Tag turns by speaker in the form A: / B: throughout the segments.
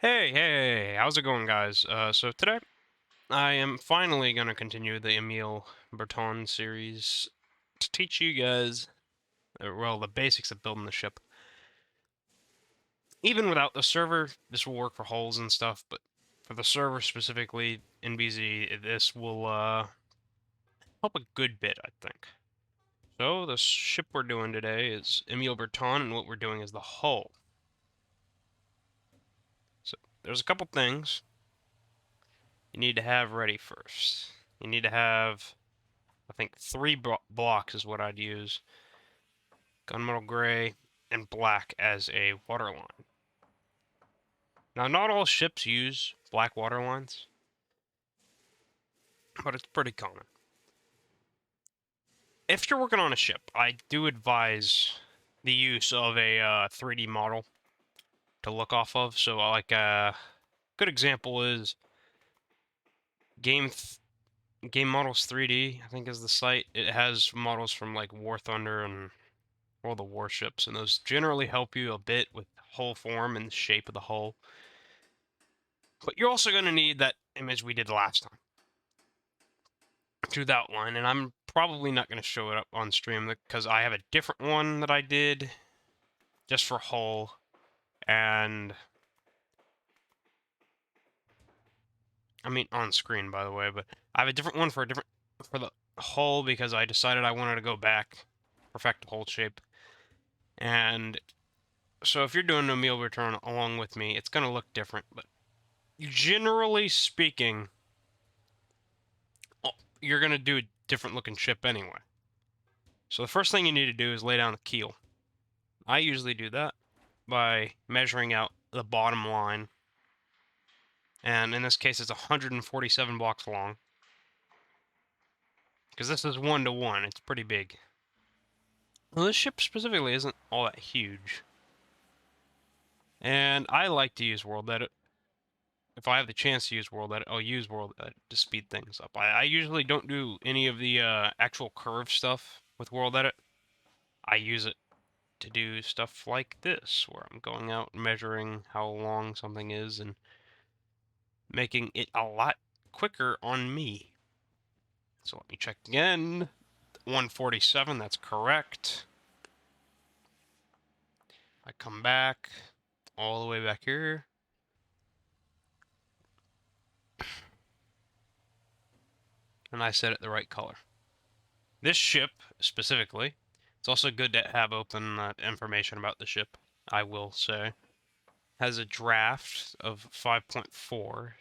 A: Hey, how's it going, guys? So today I am finally going to continue the Emile Bertin series to teach you guys, well, the basics of building the ship. Even without the server, this will work for hulls and stuff, but for the server specifically, NBZ, this will help a good bit, I think. So the ship we're doing today is Emile Bertin, and what we're doing is the hull. So there's a couple things you need to have ready first. You need to have, I think, three blocks is what I'd use. Gunmetal gray and black as a waterline. Now, not all ships use black waterlines, but it's pretty common. If you're working on a ship, I do advise the use of a 3D model to look off of. So, like a good example is Game Game Models 3D, I think is the site. It has models from like War Thunder and all the warships, and those generally help you a bit with hull form and the shape of the hull. But you're also going to need that image we did last time to the outline, and I'm probably not going to show it up on stream because I have a different one that I did just for hull, and I mean on screen, by the way, but I have a different one for the hull because I decided I wanted to go back, perfect the hull shape, and so if you're doing a meal return along with me, it's going to look different, but generally speaking, you're going to do a different looking ship anyway. So the first thing you need to do is lay down the keel. I usually do that by measuring out the bottom line, and in this case it's 147 blocks long, because this is 1-to-1, it's pretty big. Well, this ship specifically isn't all that huge, and I like to use World Edit. If I have the chance to use World Edit, I'll use World Edit to speed things up. I usually don't do any of the actual curve stuff with World Edit. I use it to do stuff like this, where I'm going out and measuring how long something is and making it a lot quicker on me. So let me check again. 147, that's correct. I come back all the way back here. And I set it the right color. This ship, specifically, it's also good to have open information about the ship, I will say. Has a draft of 5.4,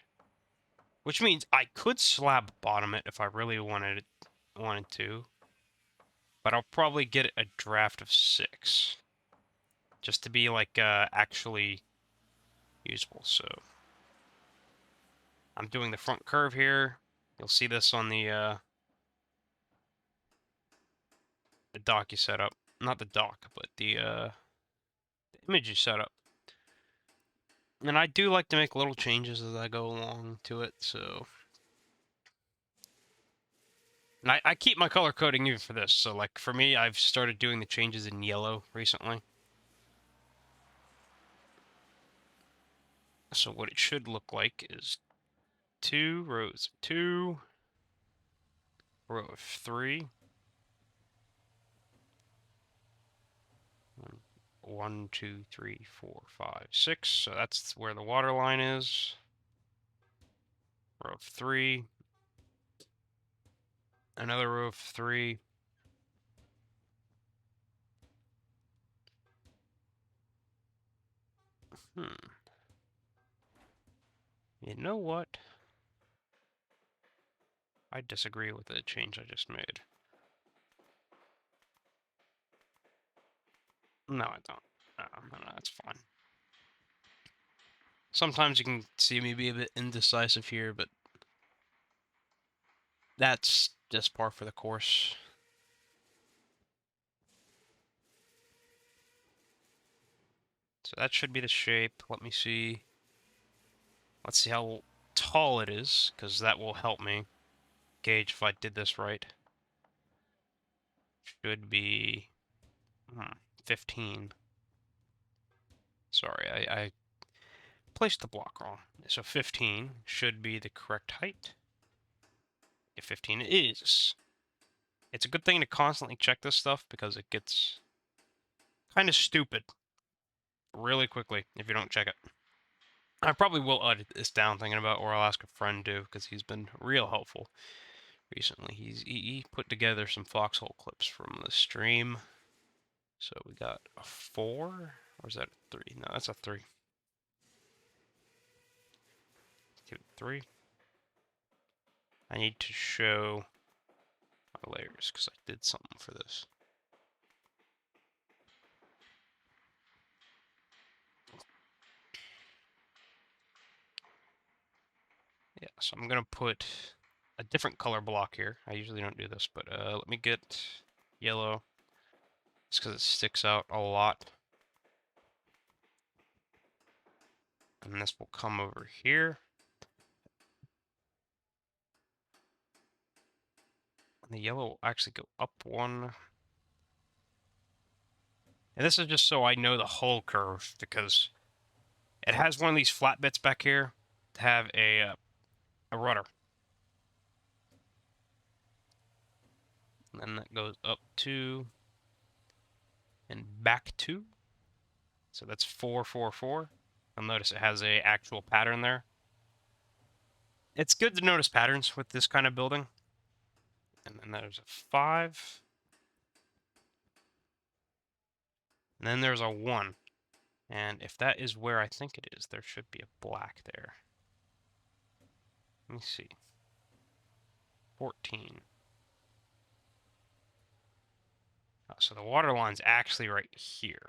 A: which means I could slab bottom it if I really wanted to, but I'll probably get a draft of 6. Just to be like actually usable. So I'm doing the front curve here. You'll see this on the dock you set up. Not the dock, but the image you set up. And I do like to make little changes as I go along to it, so. And I keep my color coding even for this. So like for me, I've started doing the changes in yellow recently. So what it should look like is 2 rows of 2, row of 3, 1, 2, 3, 4, 5, 6. So that's where the water line is. Row of 3. Another row of 3. You know what? I disagree with the change I just made. No, I don't. No, that's fine. Sometimes you can see me be a bit indecisive here, but that's just par for the course. So that should be the shape. Let me see. Let's see how tall it is, because that will help me gauge if I did this right. Should be 15. Sorry, I placed the block wrong. So 15 should be the correct height. If 15 it is. It's a good thing to constantly check this stuff because it gets kind of stupid really quickly if you don't check it. I probably will edit this down thinking about, or I'll ask a friend to, because he's been real helpful recently. He put together some foxhole clips from the stream. So we got a 4, or is that a 3? No, that's a 3. 2, 3. I need to show my layers because I did something for this. Yeah, so I'm gonna put a different color block here. I usually don't do this, but let me get yellow. It's because it sticks out a lot. And this will come over here. And the yellow will actually go up 1. And this is just so I know the whole curve, because it has one of these flat bits back here to have a rudder. And then that goes up 2 and back 2. So that's 4, 4, 4. You'll notice it has a actual pattern there. It's good to notice patterns with this kind of building. And then there's a 5. And then there's a 1. And if that is where I think it is, there should be a black there. Let me see. 14. Oh, so the water line's actually right here.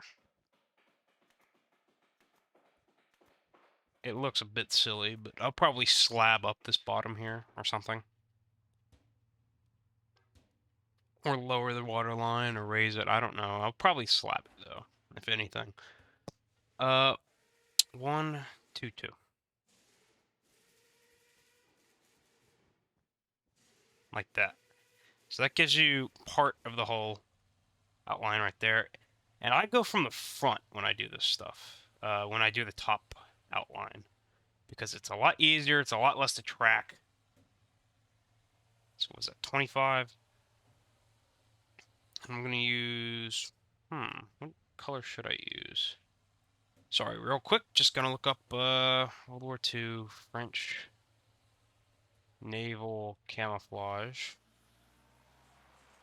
A: It looks a bit silly, but I'll probably slab up this bottom here or something. Or lower the water line or raise it. I don't know. I'll probably slab it though, if anything. 1, 2, 2. Like that. So that gives you part of the whole outline right there. And I go from the front when I do this stuff. When I do the top outline. Because it's a lot easier. It's a lot less to track. So what was that? 25. I'm going to use... what color should I use? Sorry, real quick. Just going to look up World War II French naval camouflage.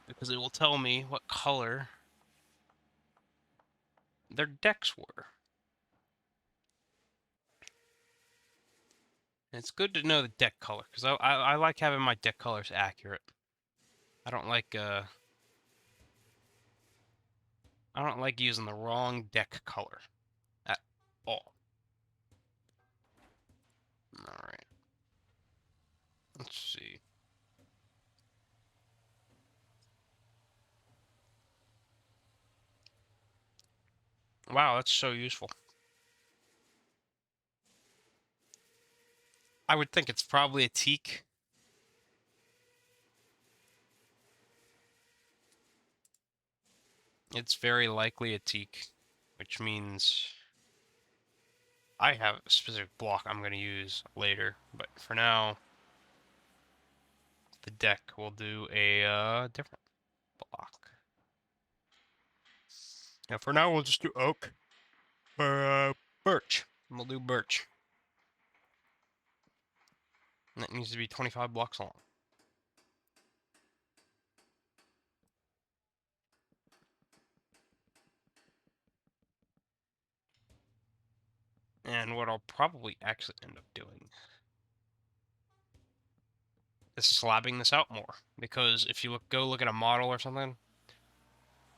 A: Because it will tell me what color their decks were. And it's good to know the deck color, because I like having my deck colors accurate. I don't like using the wrong deck color at all. Alright. Let's see. Wow, that's so useful. I would think it's probably a teak. It's very likely a teak, which means I have a specific block I'm going to use later, but for now, the deck will do a different block. Now, for now, we'll just do oak or birch. We'll do birch. And that needs to be 25 blocks long. And what I'll probably actually end up doing is slabbing this out more. Because if you go look at a model or something,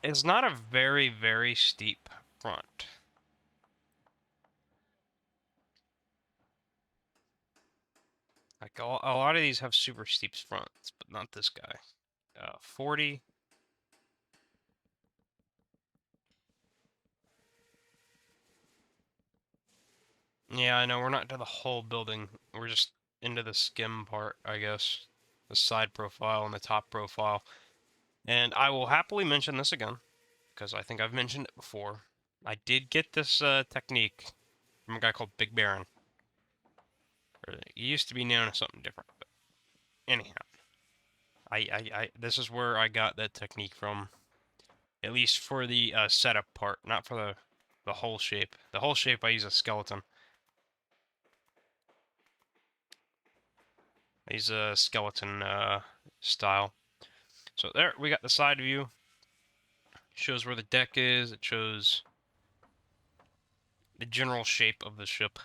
A: it's not a very, very steep front. Like, a lot of these have super steep fronts, but not this guy. 40. Yeah, I know, we're not to the whole building. We're just into the skim part, I guess. The side profile and the top profile. And I will happily mention this again, because I think I've mentioned it before. I did get this technique from a guy called Big Baron. Or it used to be known as something different. But anyhow, this is where I got that technique from. At least for the setup part, not for the whole shape. The whole shape I use a skeleton. I use a skeleton style. So there, we got the side view. Shows where the deck is. It shows the general shape of the ship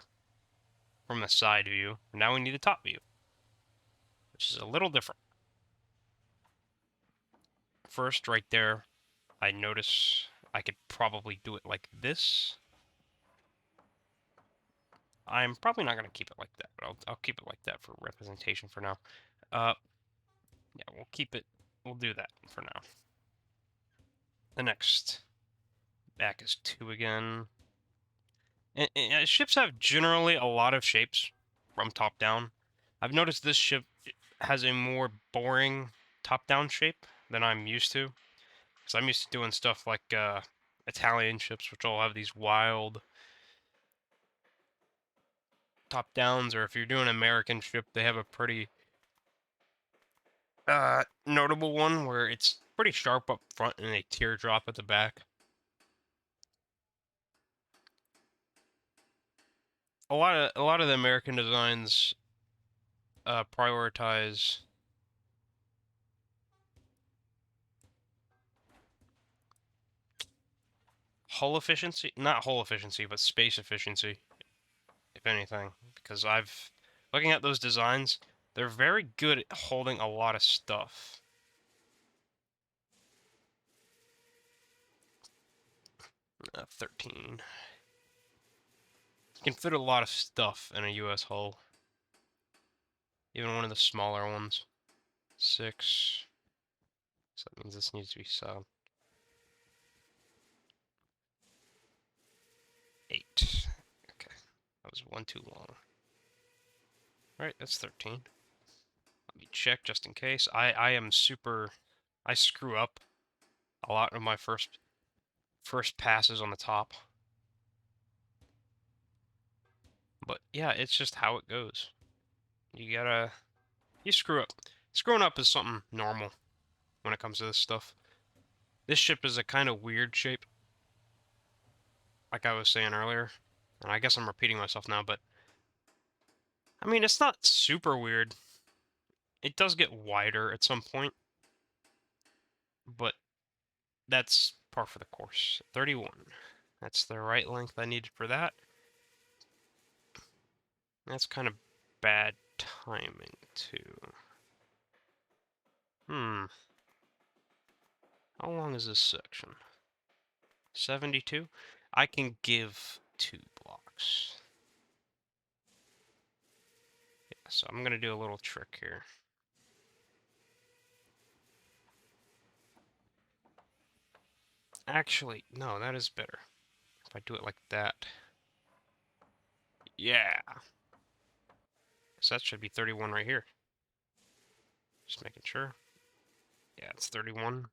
A: from the side view. Now we need a top view, which is a little different. First, right there, I notice I could probably do it like this. I'm probably not going to keep it like that, but I'll keep it like that for representation for now. Yeah, we'll keep it, we'll do that for now. The next back is 2 again. And ships have generally a lot of shapes from top down. I've noticed this ship has a more boring top-down shape than I'm used to. Because I'm used to doing stuff like Italian ships, which all have these wild top-downs, or if you're doing an American ship, they have a pretty notable one where it's pretty sharp up front and a teardrop at the back. A lot of the American designs prioritize hull efficiency, not hull efficiency, but space efficiency, if anything. Because looking at those designs, they're very good at holding a lot of stuff. 13. You can fit a lot of stuff in a US hull. Even one of the smaller ones. 6. So that means this needs to be 7. 8. Okay. That was one too long. Alright, that's 13. Let me check just in case. I am super... I screw up a lot of my first passes on the top. But yeah, it's just how it goes. You screw up. Screwing up is something normal when it comes to this stuff. This ship is a kind of weird shape, like I was saying earlier. And I guess I'm repeating myself now, but I mean, it's not super weird. It does get wider at some point, but that's par for the course. 31. That's the right length I needed for that. That's kind of bad timing, too. How long is this section? 72? I can give 2 blocks. Yeah, so I'm going to do a little trick here. Actually, no, that is better. If I do it like that. Yeah. So that should be 31 right here. Just making sure. Yeah, it's 31.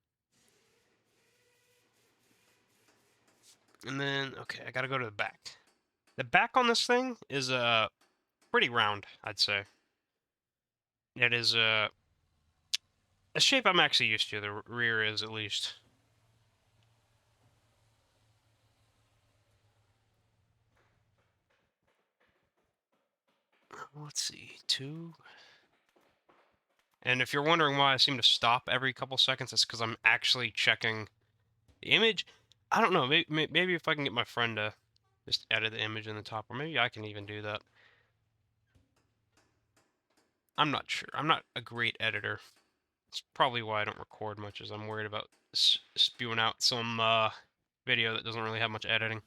A: And then, okay, I gotta go to the back. The back on this thing is pretty round, I'd say. It is a shape I'm actually used to. The rear is, at least. Let's see, 2. And if you're wondering why I seem to stop every couple seconds, it's because I'm actually checking the image. I don't know, maybe if I can get my friend to just edit the image in the top, or maybe I can even do that. I'm not sure. I'm not a great editor. It's probably why I don't record much, is I'm worried about spewing out some video that doesn't really have much editing.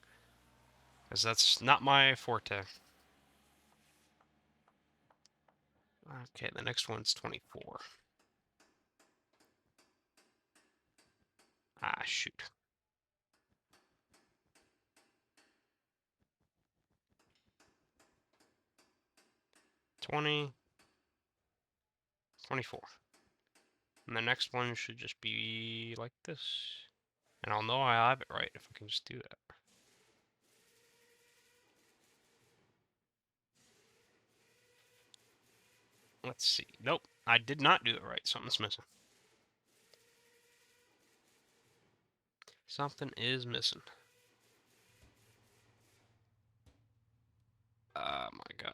A: Because that's not my forte. Okay, the next one's 24. Ah, shoot. $20, $24. And the next one should just be like this. And I'll know I have it right if I can just do that. Let's see. Nope, I did not do it right. Something's missing. Something is missing. Oh my god.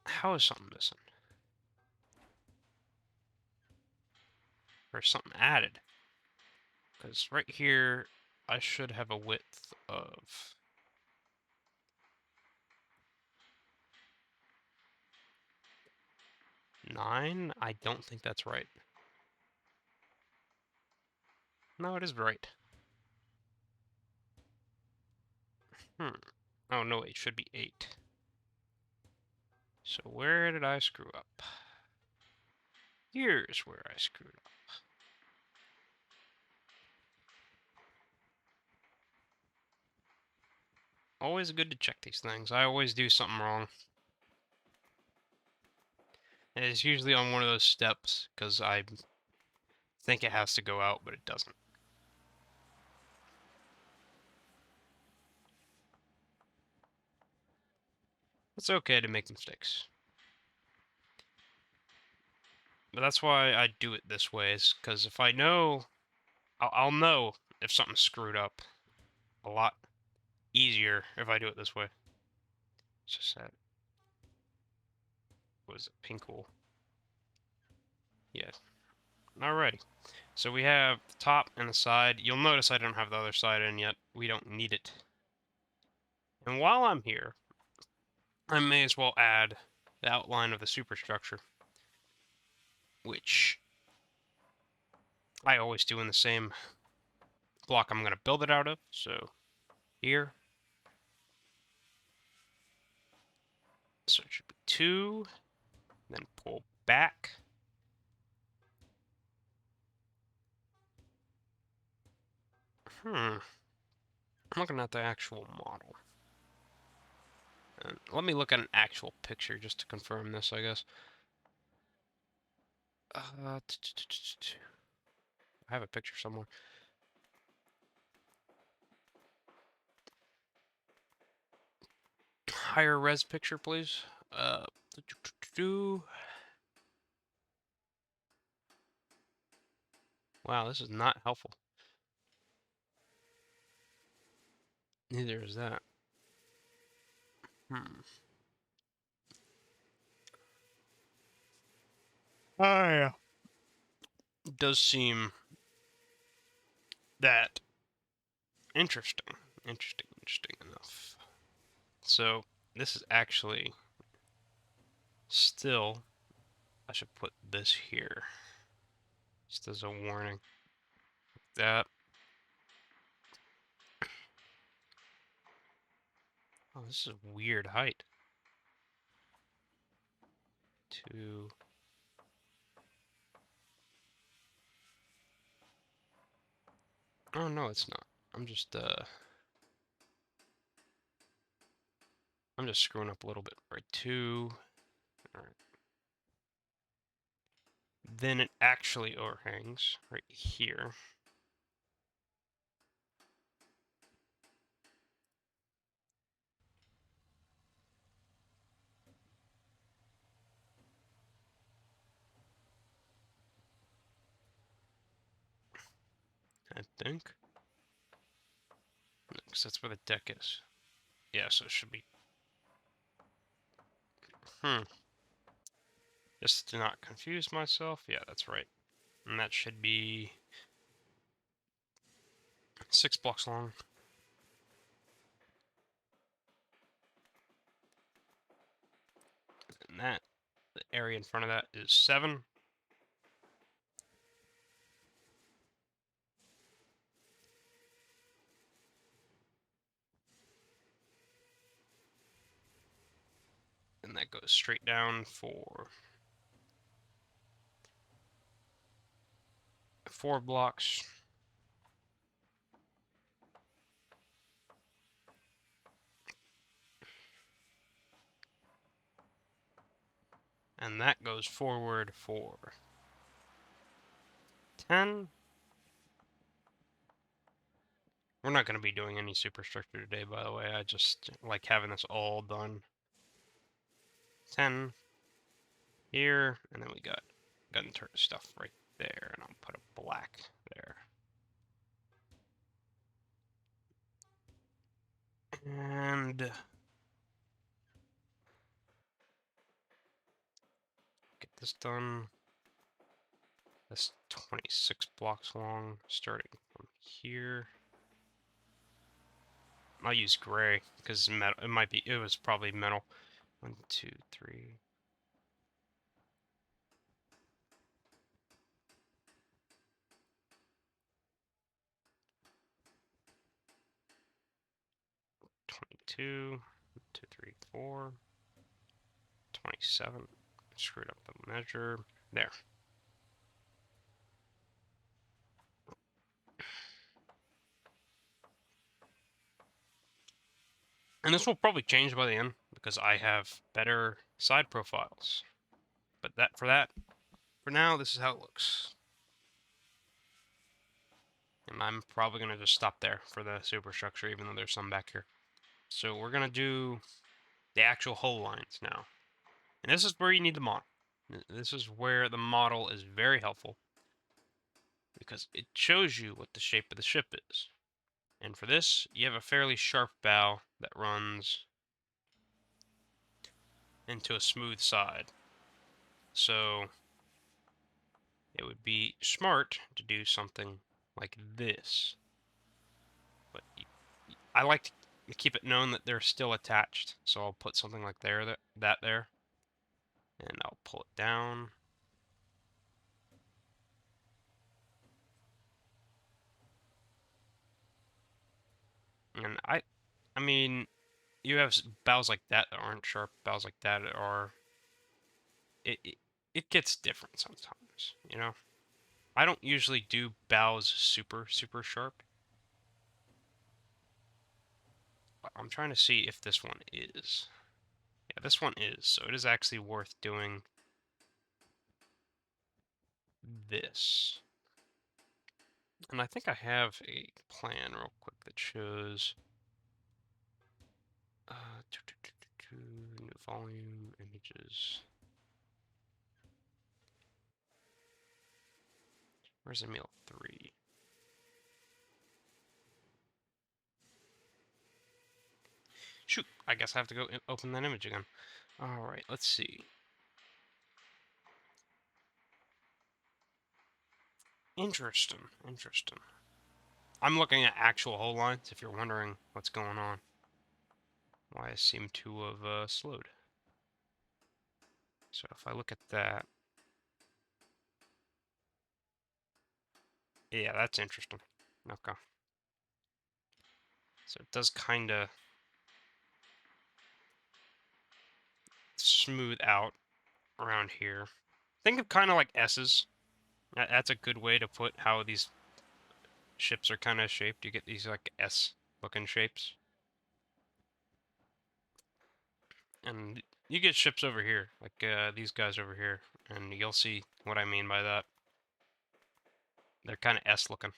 A: How is something missing? Or something added? Because right here, I should have a width of 9? I don't think that's right. No, it is right. Oh, no, it should be 8. So where did I screw up? Here's where I screwed up. Always good to check these things. I always do something wrong. And it's usually on one of those steps, because I think it has to go out, but it doesn't. It's okay to make mistakes. But that's why I do it this way, is because if I know, I'll know if something's screwed up a lot easier if I do it this way. It's just that, what is it, pink wool? Yeah. Alrighty. So we have the top and the side. You'll notice I don't have the other side in yet. We don't need it. And while I'm here, I may as well add the outline of the superstructure, which I always do in the same block I'm going to build it out of. So here. So it should be 2, then pull back. I'm looking at the actual model. Let me look at an actual picture just to confirm this, I guess. I have a picture somewhere. Higher res picture, please. Wow, this is not helpful. Neither is that. Oh, yeah. It does seem that interesting. Interesting enough. So, this is actually still, I should put this here. Just as a warning. That. Oh, this is a weird height. 2. Oh, no, it's not. I'm just screwing up a little bit. Right, 2. Alright. Then it actually overhangs right here. I think. Because that's where the deck is. Yeah, so it should be. Just to not confuse myself. Yeah, that's right. And that should be 6 blocks long. And that, the area in front of that is 7. And that goes straight down for 4 blocks. And that goes forward for 10. We're not going to be doing any superstructure today, by the way. I just like having this all done. 10, here, and then we got gun turret stuff right there, and I'll put a black there. And get this done. That's 26 blocks long, starting from here. I'll use gray because metal. It was probably metal. 1, 2, 3. Two, 2, 3, 4, 27. Screwed up the measure. There. And this will probably change by the end because I have better side profiles. But for now, this is how it looks. And I'm probably going to just stop there for the superstructure, even though there's some back here. So we're going to do the actual hull lines now. And this is where you need the model. This is where the model is very helpful, because it shows you what the shape of the ship is. And for this, you have a fairly sharp bow that runs into a smooth side. So it would be smart to do something like this. But I like to keep it known that they're still attached. So I'll put something like that there. And I'll pull it down. And I mean, you have bows like that aren't sharp. Bows like that are. It gets different sometimes, you know. I don't usually do bows super sharp. But I'm trying to see if this one is. Yeah, this one is. So it is actually worth doing this. And I think I have a plan real quick that shows new volume images. Where's Emile 3? Shoot, I guess I have to go open that image again. Alright, let's see. Interesting. I'm looking at actual hull lines, if you're wondering what's going on. Why I seem to have slowed. So if I look at that... Yeah, that's interesting. Okay. So it does kind of smooth out around here. Think of kind of like S's. That's a good way to put how these ships are kind of shaped. You get these like S-looking shapes. And you get ships over here, like these guys over here, and you'll see what I mean by that. They're kind of S-looking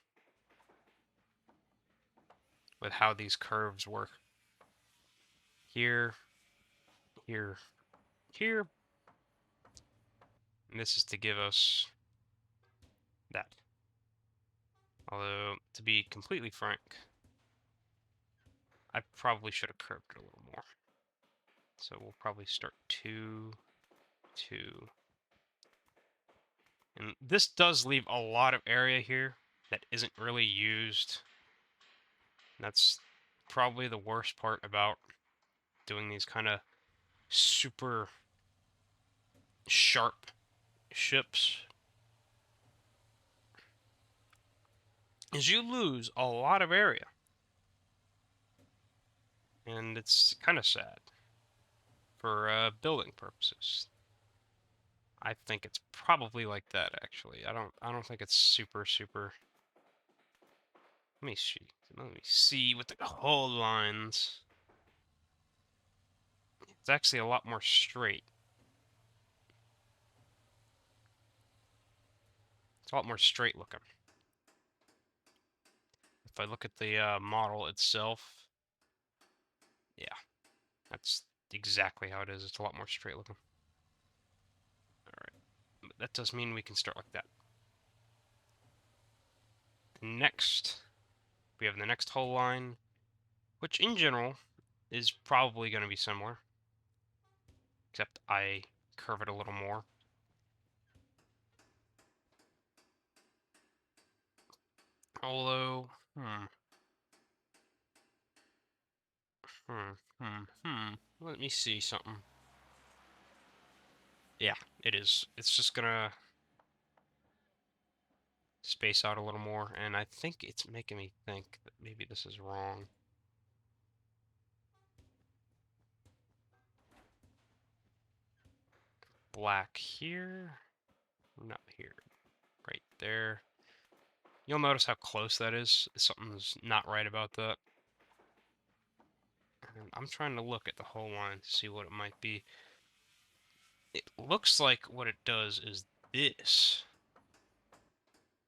A: with how these curves work. Here, here, here. And this is to give us that. Although, to be completely frank, I probably should have curved it a little more. So we'll probably start 2, 2. And this does leave a lot of area here that isn't really used. That's probably the worst part about doing these kind of super sharp ships, is you lose a lot of area. And it's kind of sad for building purposes. I think it's probably like that, actually. I don't think it's super. Let me see with the whole lines. It's actually a lot more straight. It's a lot more straight looking. If I look at the model itself, yeah, that's exactly how it is. It's a lot more straight looking. that does mean we can start like that. Next, we have the next whole line, which in general is probably going to be similar, except I curve it a little more. Although, let me see something. Yeah, it is. It's just gonna space out a little more, and I think it's making me think that maybe this is wrong. Black here, not here, right there. You'll notice how close that is. Something's not right about that. And I'm trying to look at the whole line to see what it might be. It looks like what it does is this,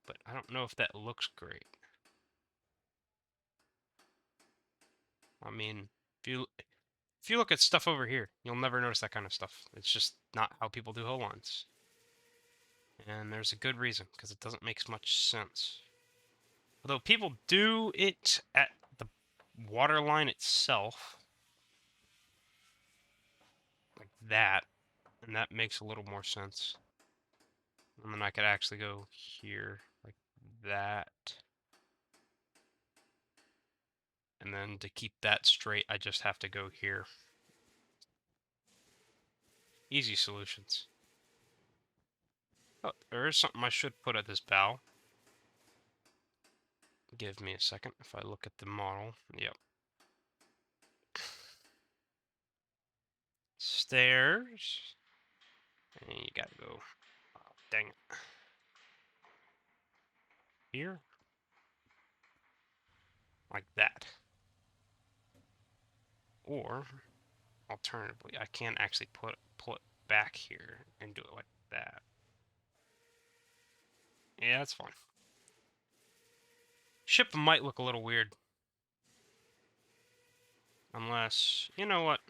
A: but I don't know if that looks great. I mean, if you look at stuff over here, you'll never notice that kind of stuff. It's just not how people do whole lines. And there's a good reason, because it doesn't make much sense. Although people do it at the water line itself, like that, and that makes a little more sense. And then I could actually go here, like that. And then to keep that straight, I just have to go here. Easy solutions. Oh, there is something I should put at this bow. Give me a second. If I look at the model, yep. Stairs. And you gotta go. Oh, dang it. Here. Like that. Or, alternatively, I can actually pull it back here and do it like that. Yeah, that's fine. Ship might look a little weird. Unless, you know what?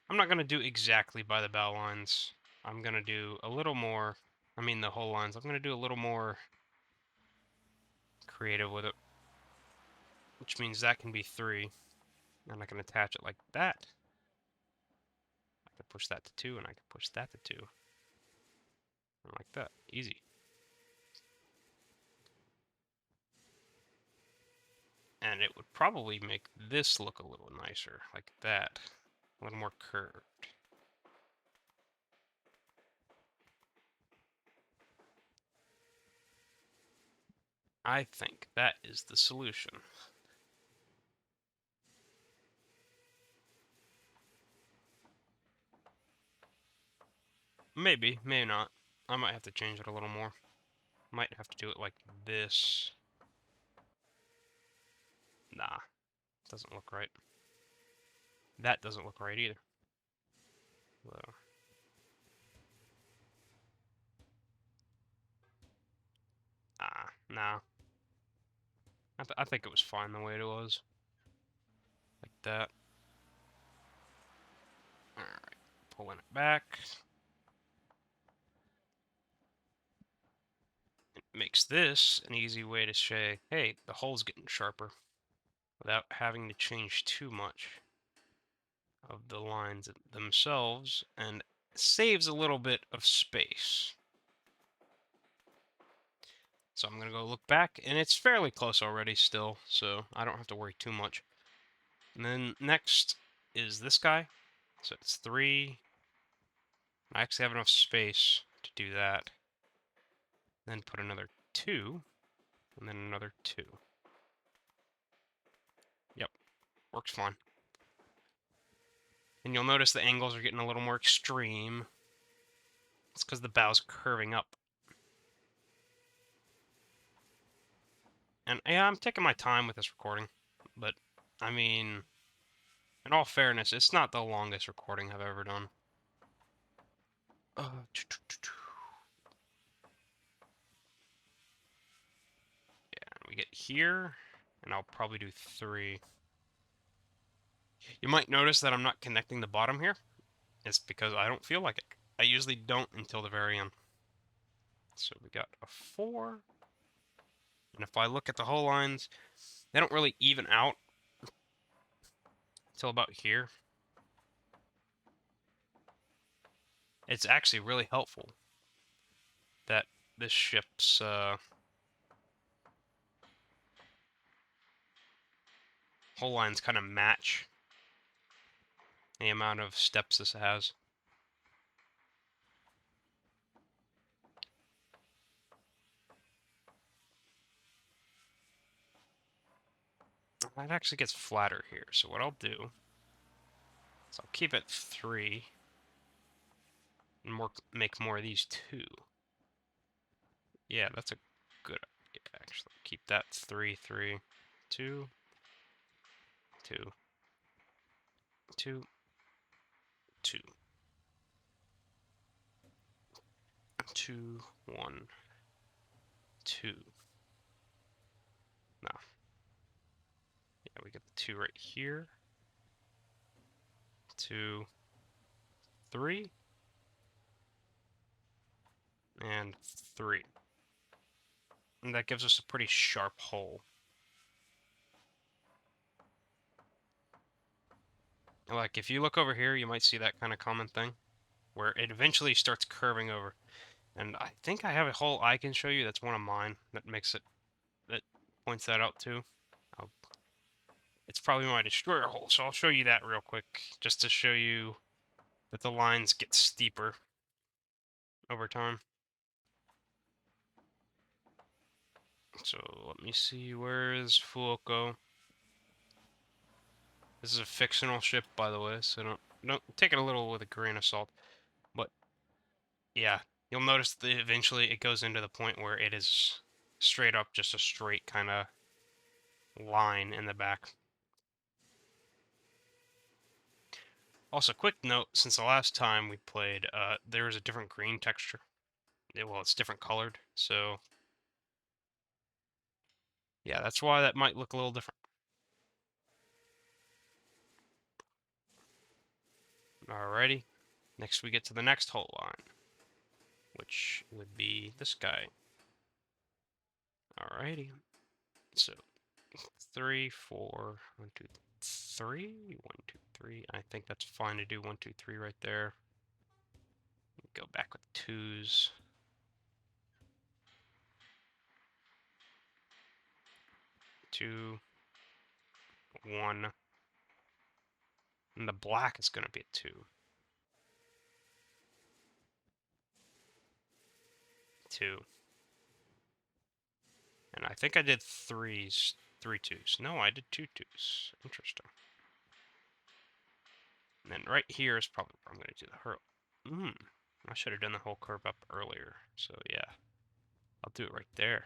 A: I'm not going to do exactly by the bow lines. I'm going to do a little more, I mean the whole lines. I'm going to do a little more creative with it. Which means that can be 3. And I can attach it like that. I can push that to 2, and I can push that to 2. And like that. Easy. And it would probably make this look a little nicer, like that. A little more curved. I think that is the solution. Maybe, maybe not. I might have to change it a little more. Might have to do it like this. Nah, doesn't look right. That doesn't look right either. So. Nah. I think it was fine the way it was. Like that. Alright, pulling it back. It makes this an easy way to say, hey, the hull's getting sharper, without having to change too much of the lines themselves, and saves a little bit of space. So I'm going to go look back, and it's fairly close already still, so I don't have to worry too much. And then next is this guy. So it's 3. I actually have enough space to do that. Then put another 2, and then another 2. Yep, works fine. And you'll notice the angles are getting a little more extreme. It's because the bow's curving up. And yeah, I'm taking my time with this recording, but I mean, in all fairness, it's not the longest recording I've ever done. Yeah, we get here, and I'll probably do 3. You might notice that I'm not connecting the bottom here. It's because I don't feel like it. I usually don't until the very end. So we got a 4. And if I look at the hull lines, they don't really even out until about here. It's actually really helpful that this ship's hull lines kind of match the amount of steps this has. It actually gets flatter here, so what I'll do is I'll keep it 3 and make more of these 2. Yeah, that's a good idea, actually. Keep that 3, 3, 2, 2, 2, 2, 2, 1, 2. No. Yeah, we get the 2 right here. 2, 3, and 3. And that gives us a pretty sharp hole. Like, if you look over here, you might see that kind of common thing, where it eventually starts curving over. And I think I have a hole I can show you, that's one of mine, that points that out too. It's probably my destroyer hole, so I'll show you that real quick, just to show you that the lines get steeper over time. So let me see, where is Fuoco? This is a fictional ship, by the way, so don't take it a little with a grain of salt. But yeah, you'll notice that eventually it goes into the point where it is straight up just a straight kind of line in the back. Also, quick note, since the last time we played, there was a different green texture. Well, it's different colored, so yeah, that's why that might look a little different. Alrighty, next we get to the next hull line, which would be this guy. Alrighty, so 3, 4, 1, 2, 3, 1, 2, 3. I think that's fine to do 1, 2, 3 right there. Go back with 2s. 2, 1, and the black is going to be a 2. 2. And I think I did 3s, 3 2s. No, I did 2 2s. Interesting. And then right here is probably where I'm going to do the hurl. I should have done the whole curve up earlier. So yeah, I'll do it right there.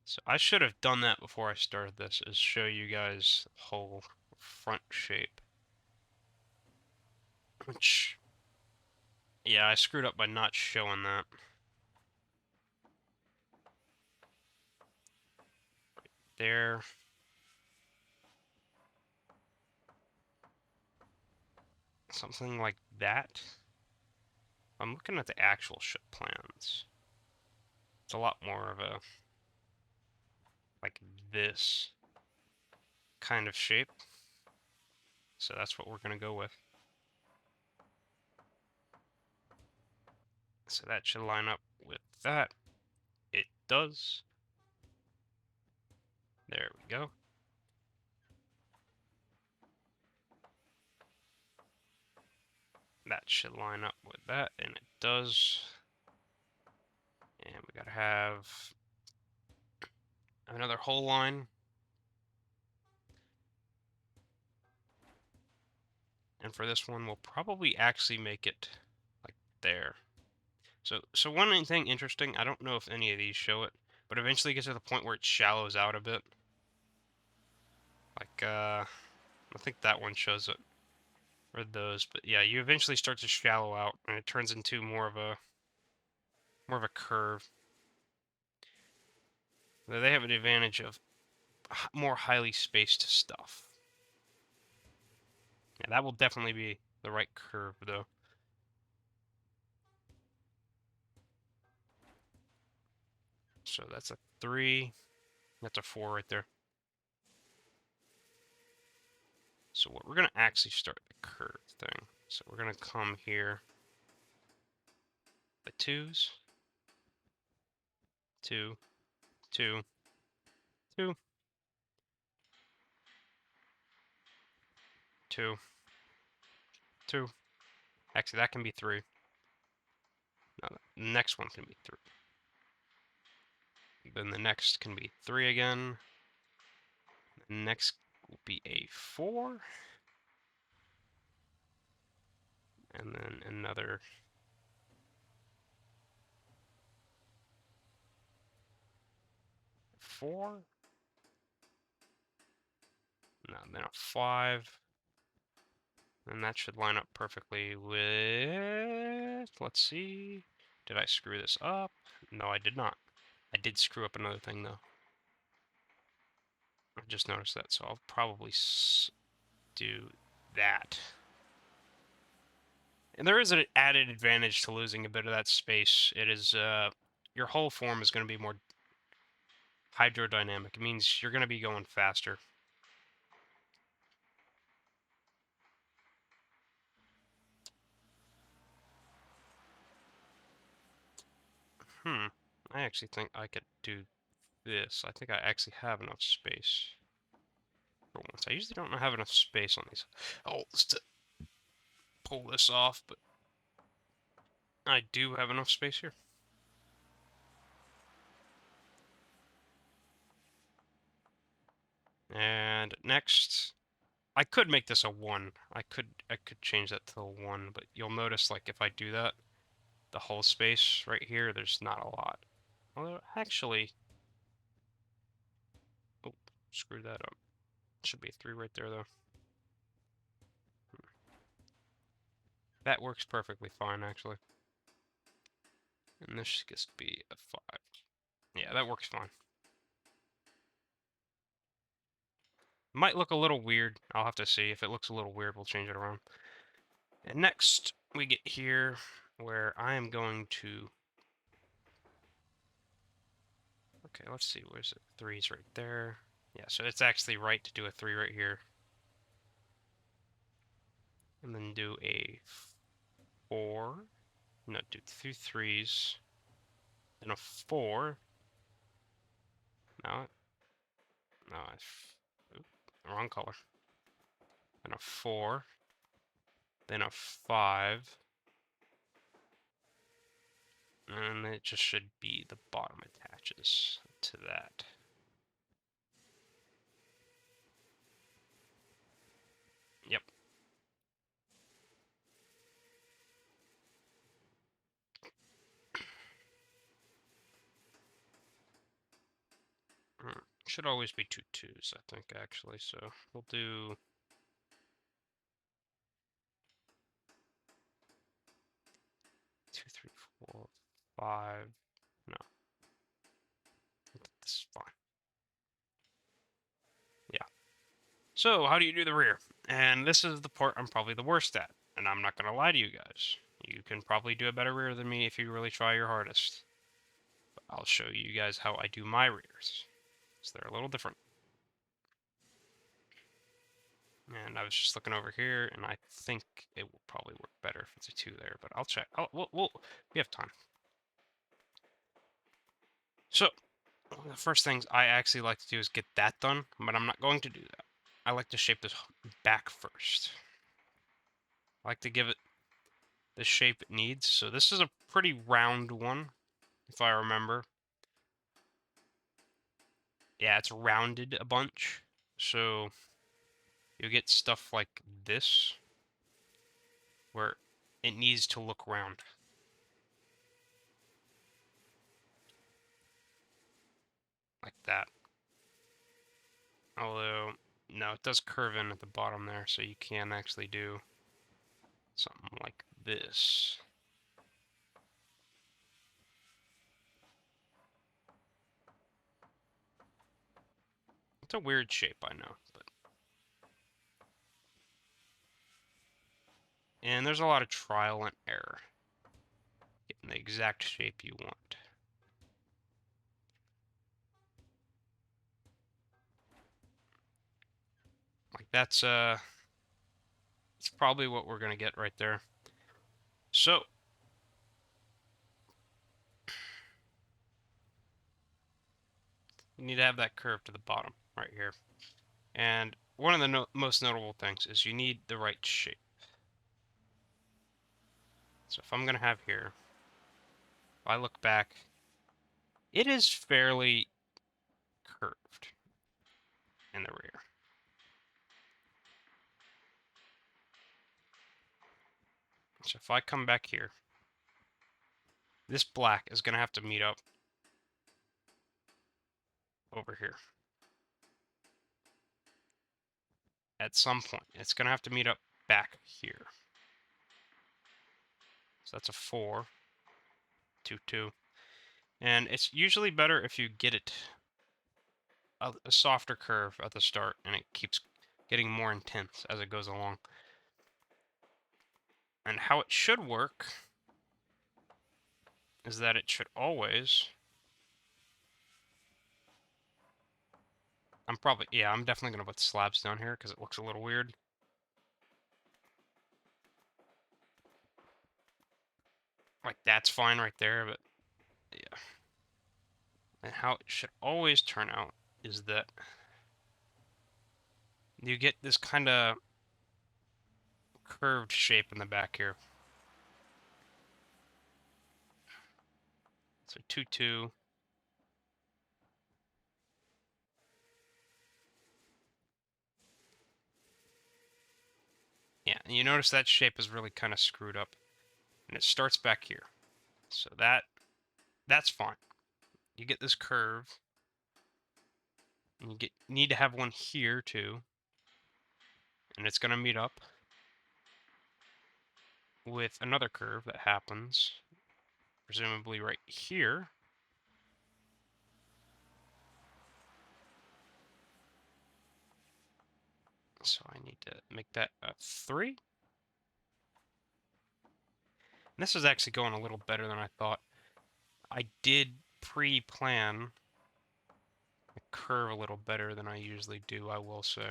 A: So I should have done that before I started this, is show you guys the whole front shape. Which, yeah, I screwed up by not showing that. Right there. Something like that. I'm looking at the actual ship plans. It's a lot more of a, like this kind of shape. So that's what we're going to go with. So that should line up with that. It does. There we go. That should line up with that, and it does. And we gotta have another whole line. And for this one, we'll probably actually make it like there. So one thing interesting, I don't know if any of these show it, but eventually it gets to the point where it shallows out a bit. Like, I think that one shows it, or those, but yeah, you eventually start to shallow out, and it turns into more of a curve. They have an advantage of more highly spaced stuff. Yeah, that will definitely be the right curve, though. So that's a 3. That's a 4 right there. So we're going to actually start the curve thing. So we're going to come here. The 2s. 2, 2, 2, 2, 2. Actually, that can be 3. No, the next one can be 3. Then the next can be 3 again. The next will be a 4. And then another 4. No, then a 5. And that should line up perfectly with... Let's see. Did I screw this up? No, I did not. I did screw up another thing, though. I just noticed that, so I'll probably do that. And there is an added advantage to losing a bit of that space. It is, your whole form is going to be more hydrodynamic. It means you're going to be going faster. I actually think I could do this. I think I actually have enough space for once. I usually don't have enough space on these holes to pull this off, but I do have enough space here. And next, I could make this a 1. I could change that to a 1, but you'll notice, like, if I do that, the whole space right here, there's not a lot. Although, actually... Oh, screw that up. Should be a 3 right there, though. That works perfectly fine, actually. And this gets to be a 5. Yeah, that works fine. Might look a little weird. I'll have to see. If it looks a little weird, we'll change it around. And next, we get here where I am going to... Okay, let's see. Where's it? 3's right there. Yeah, so it's actually right to do a 3 right here. And then do a 4. No, do 2 3s. Then a 4. No. No, wrong color. Then a 4. Then a 5. And it just should be the bottom attaches to that. Yep. Should always be 2 2s, I think, actually. So we'll do 2 3 4 5. No. This is fine. Yeah. So, how do you do the rear? And this is the part I'm probably the worst at. And I'm not going to lie to you guys. You can probably do a better rear than me if you really try your hardest. But I'll show you guys how I do my rears. So they're a little different. And I was just looking over here, and I think it will probably work better if it's a 2 there. But I'll check. We have time. So, one of the first things I actually like to do is get that done, but I'm not going to do that. I like to shape this back first. I like to give it the shape it needs. So this is a pretty round one, if I remember. Yeah, it's rounded a bunch. So you get stuff like this, where it needs to look round. Like that. Although, no, it does curve in at the bottom there, so you can actually do something like this. It's a weird shape, I know, but... And there's a lot of trial and error. Getting the exact shape you want. That's probably what we're gonna get right there. So you need to have that curve to the bottom right here. And one of the most notable things is you need the right shape. So if I'm gonna have here, if I look back, it is fairly curved in the rear. So if I come back here, this black is gonna have to meet up over here. At some point, it's gonna have to meet up back here. So that's a 4, 2, 2. And it's usually better if you get it a softer curve at the start, and it keeps getting more intense as it goes along. And how it should work is that it should always... I'm definitely going to put slabs down here because it looks a little weird. Like, that's fine right there, but yeah. And how it should always turn out is that you get this kind of curved shape in the back here. So 2, 2. Yeah, and you notice that shape is really kind of screwed up. And it starts back here. So that's fine. You get this curve. And you need to have one here too. And it's going to meet up with another curve that happens, presumably right here. So I need to make that a 3. And this is actually going a little better than I thought. I did pre-plan the curve a little better than I usually do, I will say.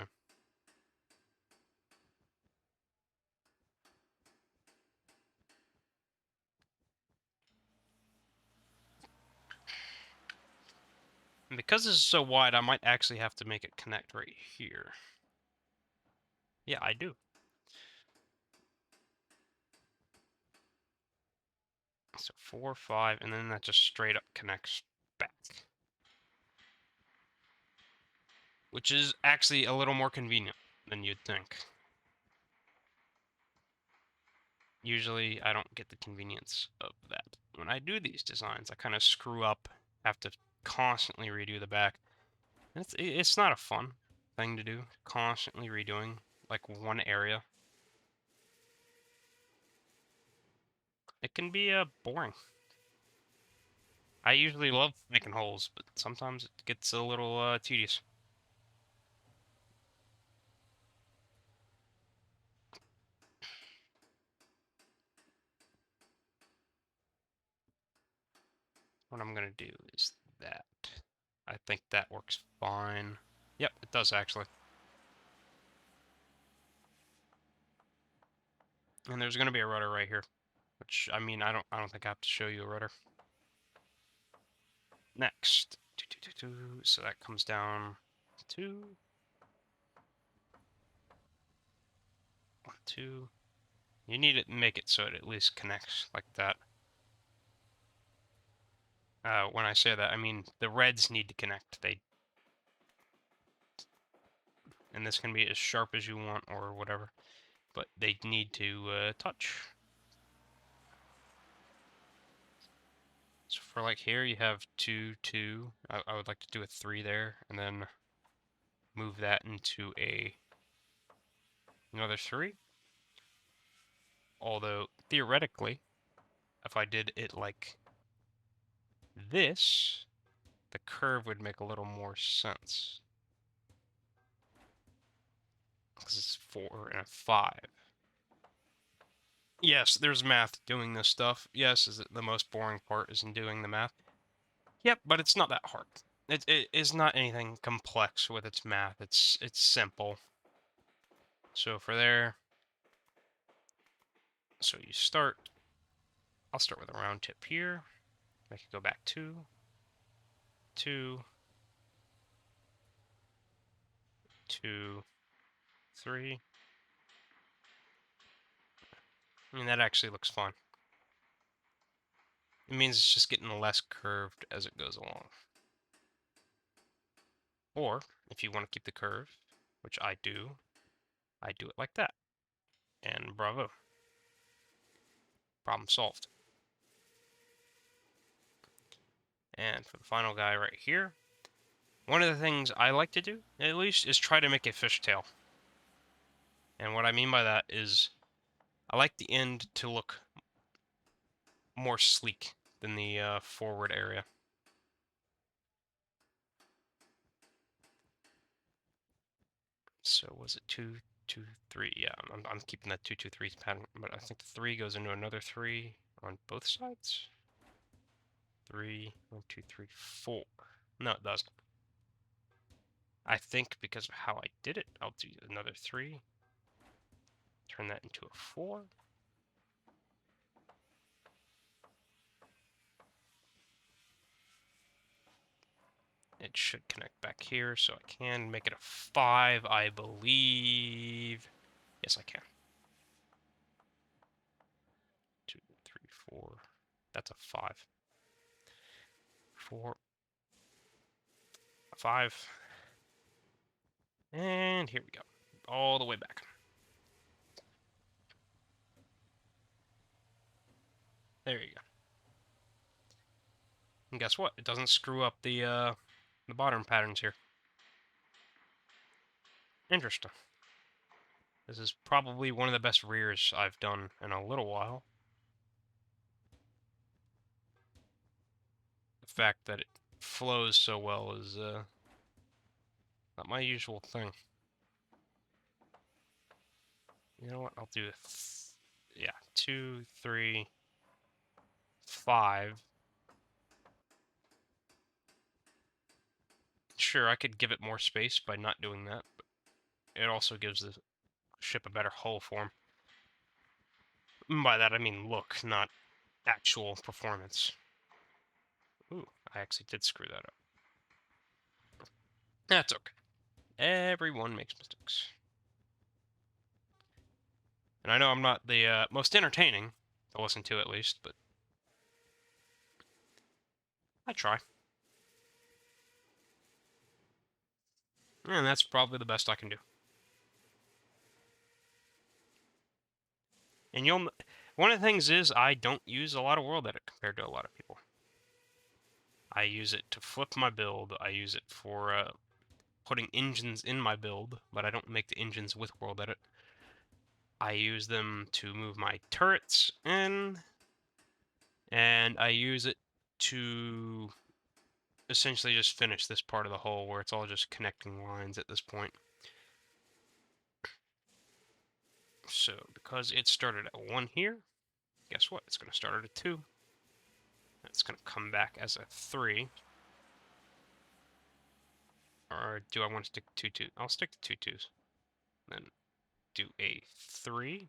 A: And because this is so wide, I might actually have to make it connect right here. Yeah, I do. So 4, 5, and then that just straight up connects back. Which is actually a little more convenient than you'd think. Usually, I don't get the convenience of that. When I do these designs, I kind of screw up, have to constantly redo the back. And it's not a fun thing to do, constantly redoing, like, one area. It can be boring. I usually love making holes, but sometimes it gets a little tedious. What I'm going to do is that. I think that works fine. Yep, it does actually. And there's going to be a rudder right here, which, I mean, I don't think I have to show you a rudder. Next, so that comes down 2, 1, 2. You need to make it so it at least connects like that. When I say that, I mean the reds need to connect. And this can be as sharp as you want or whatever, but they need to touch. So for like here, you have 2, 2. I would like to do a 3 there, and then move that into another 3. Although theoretically, if I did it like this, the curve would make a little more sense. Because it's 4 and a 5. Yes, there's math doing this stuff. Yes, is it the most boring part is in doing the math. Yep, but it's not that hard. It is not anything complex with its math. It's simple. So for there, so you start, I'll start with a round tip here. Make it go back 2, 2, 2, 3. I mean, that actually looks fun. It means it's just getting less curved as it goes along. Or, if you want to keep the curve, which I do it like that. And bravo. Problem solved. And for the final guy right here, one of the things I like to do, at least, is try to make a fishtail. And what I mean by that is, I like the end to look more sleek than the forward area. So was it 2, 2, 3? Yeah, I'm keeping that 2, 2, 3 pattern, but I think the 3 goes into another 3 on both sides. 3, 1, 2, 3, 4. No, it doesn't. I think because of how I did it, I'll do another 3. Turn that into a 4. It should connect back here, so I can make it a 5, I believe. Yes, I can. 2, 3, 4. That's a 5. 4, 5. And here we go. All the way back. There you go. And guess what? It doesn't screw up the bottom patterns here. Interesting. This is probably one of the best rears I've done in a little while. The fact that it flows so well is not my usual thing. You know what? I'll do yeah, 2, 3, 5. Sure, I could give it more space by not doing that, but it also gives the ship a better hull form. And by that I mean look, not actual performance. Ooh, I actually did screw that up. That's okay. Everyone makes mistakes. And I know I'm not the most entertaining to listen to, at least, but I try. And that's probably the best I can do. And one of the things is I don't use a lot of world edit compared to a lot of people. I use it to flip my build. I use it for putting engines in my build, but I don't make the engines with world edit. I use them to move my turrets in, and I use it to essentially just finish this part of the hull where it's all just connecting lines at this point. So because it started at 1 here, guess what? It's going to start at a 2. It's going to come back as a 3. Or do I want to stick to 2? I'll stick to 2 2s. Then do a 3.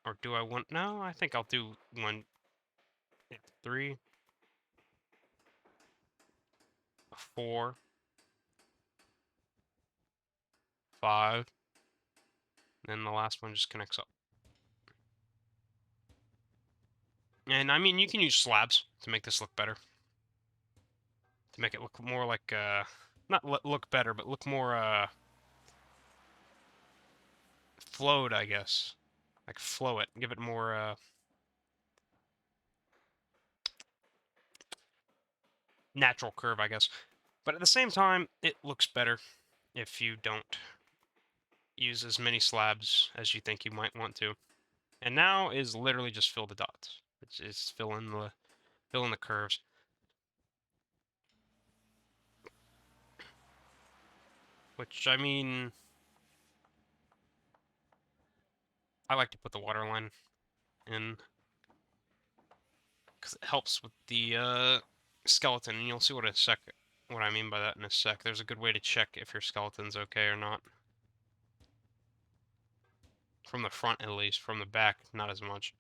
A: Or do I want... No, I think I'll do 1, 3, 4, 5. Then the last one just connects up. And I mean, you can use slabs to make this look better. To make it look more like, not look better, but look more, flowed, I guess. Like, flow it. Give it more, natural curve, I guess. But at the same time, it looks better if you don't use as many slabs as you think you might want to. And now is literally just fill the dots. It's fill in the curves. Which, I mean, I like to put the waterline in because it helps with the skeleton, and you'll see what I mean by that in a sec. There's a good way to check if your skeleton's okay or not. From the front, at least. From the back, not as much.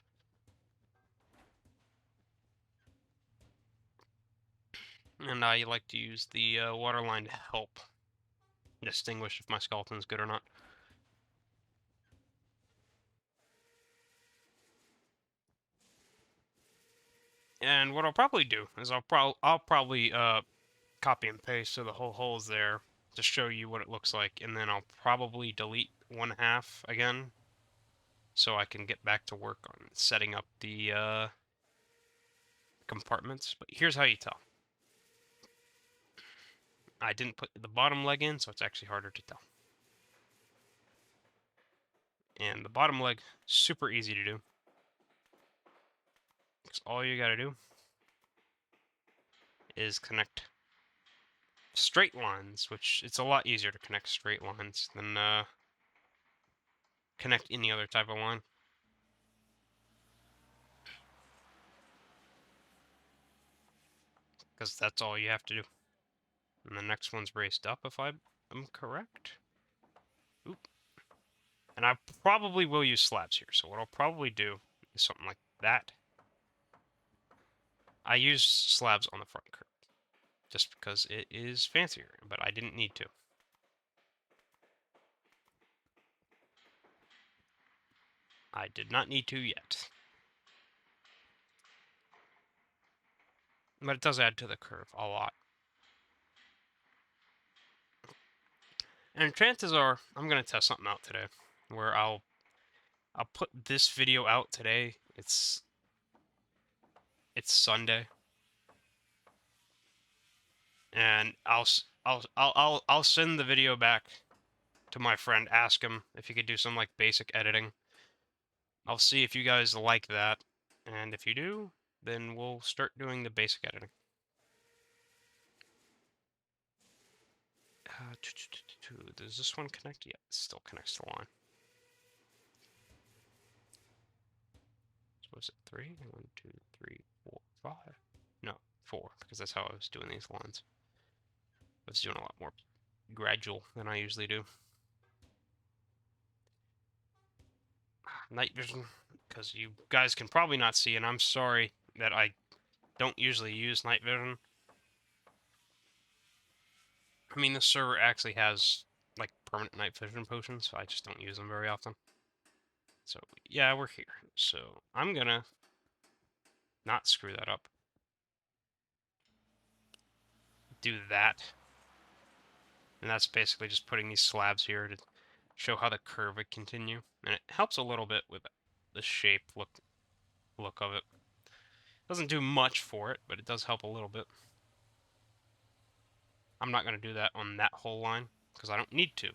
A: And I like to use the waterline to help distinguish if my skeleton's good or not. And what I'll probably do is I'll probably copy and paste so the whole hole's there to show you what it looks like, and then I'll probably delete 1/2 again so I can get back to work on setting up the compartments. But here's how you tell. I didn't put the bottom leg in, so it's actually harder to tell. And the bottom leg, super easy to do. Because all you gotta do is connect straight lines, which it's a lot easier to connect straight lines than connect any other type of line. Because that's all you have to do. And the next one's raised up, if I'm correct. Oop. And I probably will use slabs here, so what I'll probably do is something like that. I used slabs on the front curve, just because it is fancier, but I didn't need to. I did not need to yet. But it does add to the curve a lot. And chances are, I'm going to test something out today, where I'll put this video out today. It's Sunday. And I'll send the video back to my friend, ask him if he could do some like basic editing. I'll see if you guys like that, and if you do, then we'll start doing the basic editing. Does this one connect? Yeah, it still connects to the line. So was it 3? 1, 2, 3, 4, 5? No, 4, because that's how I was doing these lines. I was doing a lot more gradual than I usually do. Night vision, because you guys can probably not see, and I'm sorry that I don't usually use night vision. I mean, this server actually has, like, permanent night vision potions, so I just don't use them very often. So, yeah, we're here. So, I'm gonna not screw that up. Do that. And that's basically just putting these slabs here to show how the curve would continue. And it helps a little bit with the shape look of it. Doesn't do much for it, but it does help a little bit. I'm not going to do that on that whole line, because I don't need to.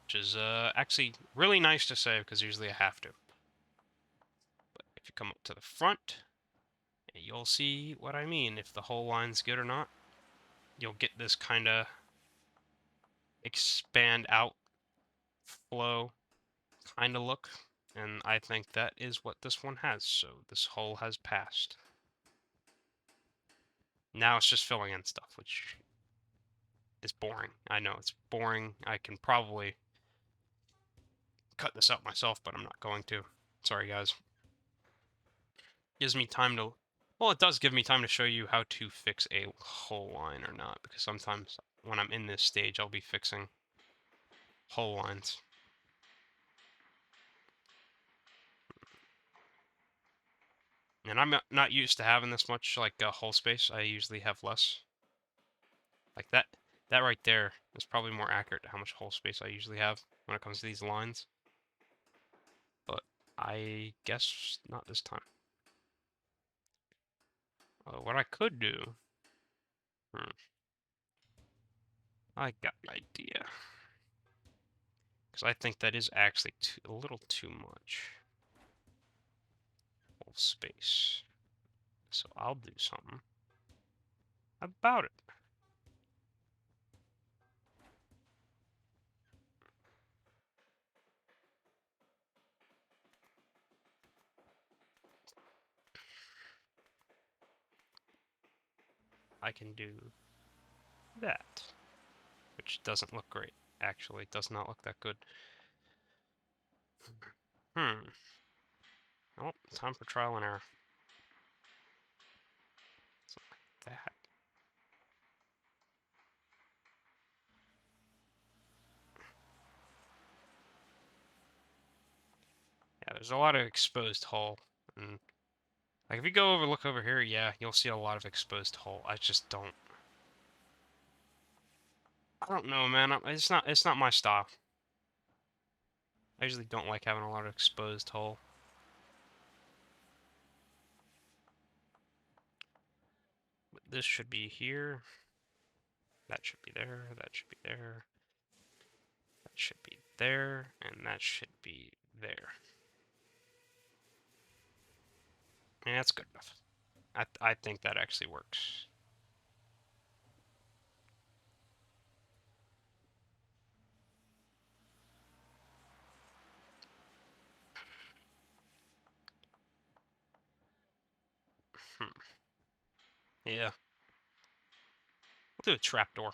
A: Which is actually really nice to say, because usually I have to. But if you come up to the front, you'll see what I mean. If the whole line's good or not, you'll get this kind of expand out flow kind of look. And I think that is what this one has. So this hole has passed. Now it's just filling in stuff, which is boring. I know it's boring. I can probably cut this out myself, but I'm not going to. Sorry, guys. Gives me time to... Well, it does give me time to show you how to fix a whole line or not, because sometimes when I'm in this stage, I'll be fixing whole lines. And I'm not used to having this much, like, hull space. I usually have less. Like, that right there is probably more accurate to how much hull space I usually have when it comes to these lines. But I guess not this time. What I could do... I got an idea. Because I think that is actually a little too much hull space. So I'll do something about it. I can do that, which doesn't look great. Actually, it does not look that good. Oh, time for trial and error. Something like that. Yeah, there's a lot of exposed hull. And like if you go over, look over here, yeah, you'll see a lot of exposed hull. I just don't. I don't know, man. It's not my style. I usually don't like having a lot of exposed hull. But this should be here. That should be there. That should be there. That should be there. And that should be there. And that's good enough. I think that actually works. Hmm. Yeah. We'll do a trapdoor.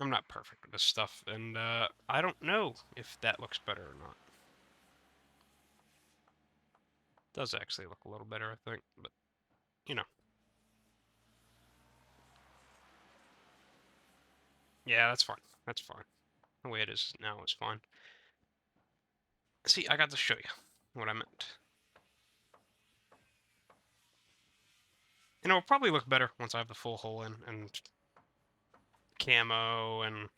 A: I'm not perfect with this stuff, and I don't know if that looks better or not. It does actually look a little better, I think, but, you know. Yeah, that's fine. That's fine. The way it is now is fine. See, I got to show you what I meant. And it'll probably look better once I have the full hole in, and camo, and...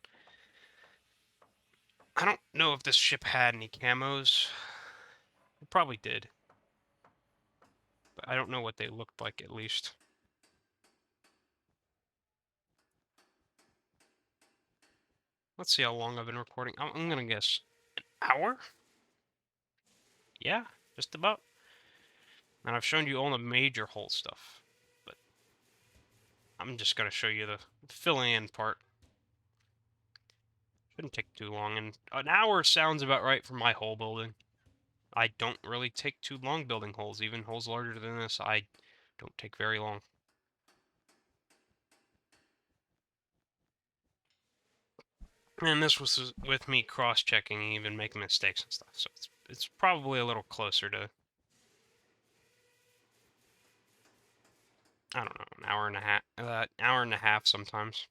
A: I don't know if this ship had any camos. It probably did. But I don't know what they looked like, at least. Let's see how long I've been recording. I'm gonna guess an hour? Yeah, just about. And I've shown you all the major hole stuff. But I'm just gonna show you the filling in part. Shouldn't take too long, and an hour sounds about right for my hole building. I don't really take too long building holes. Even holes larger than this, I don't take very long. And this was with me cross-checking and even making mistakes and stuff. So it's probably a little closer to, I don't know, an hour and a half sometimes.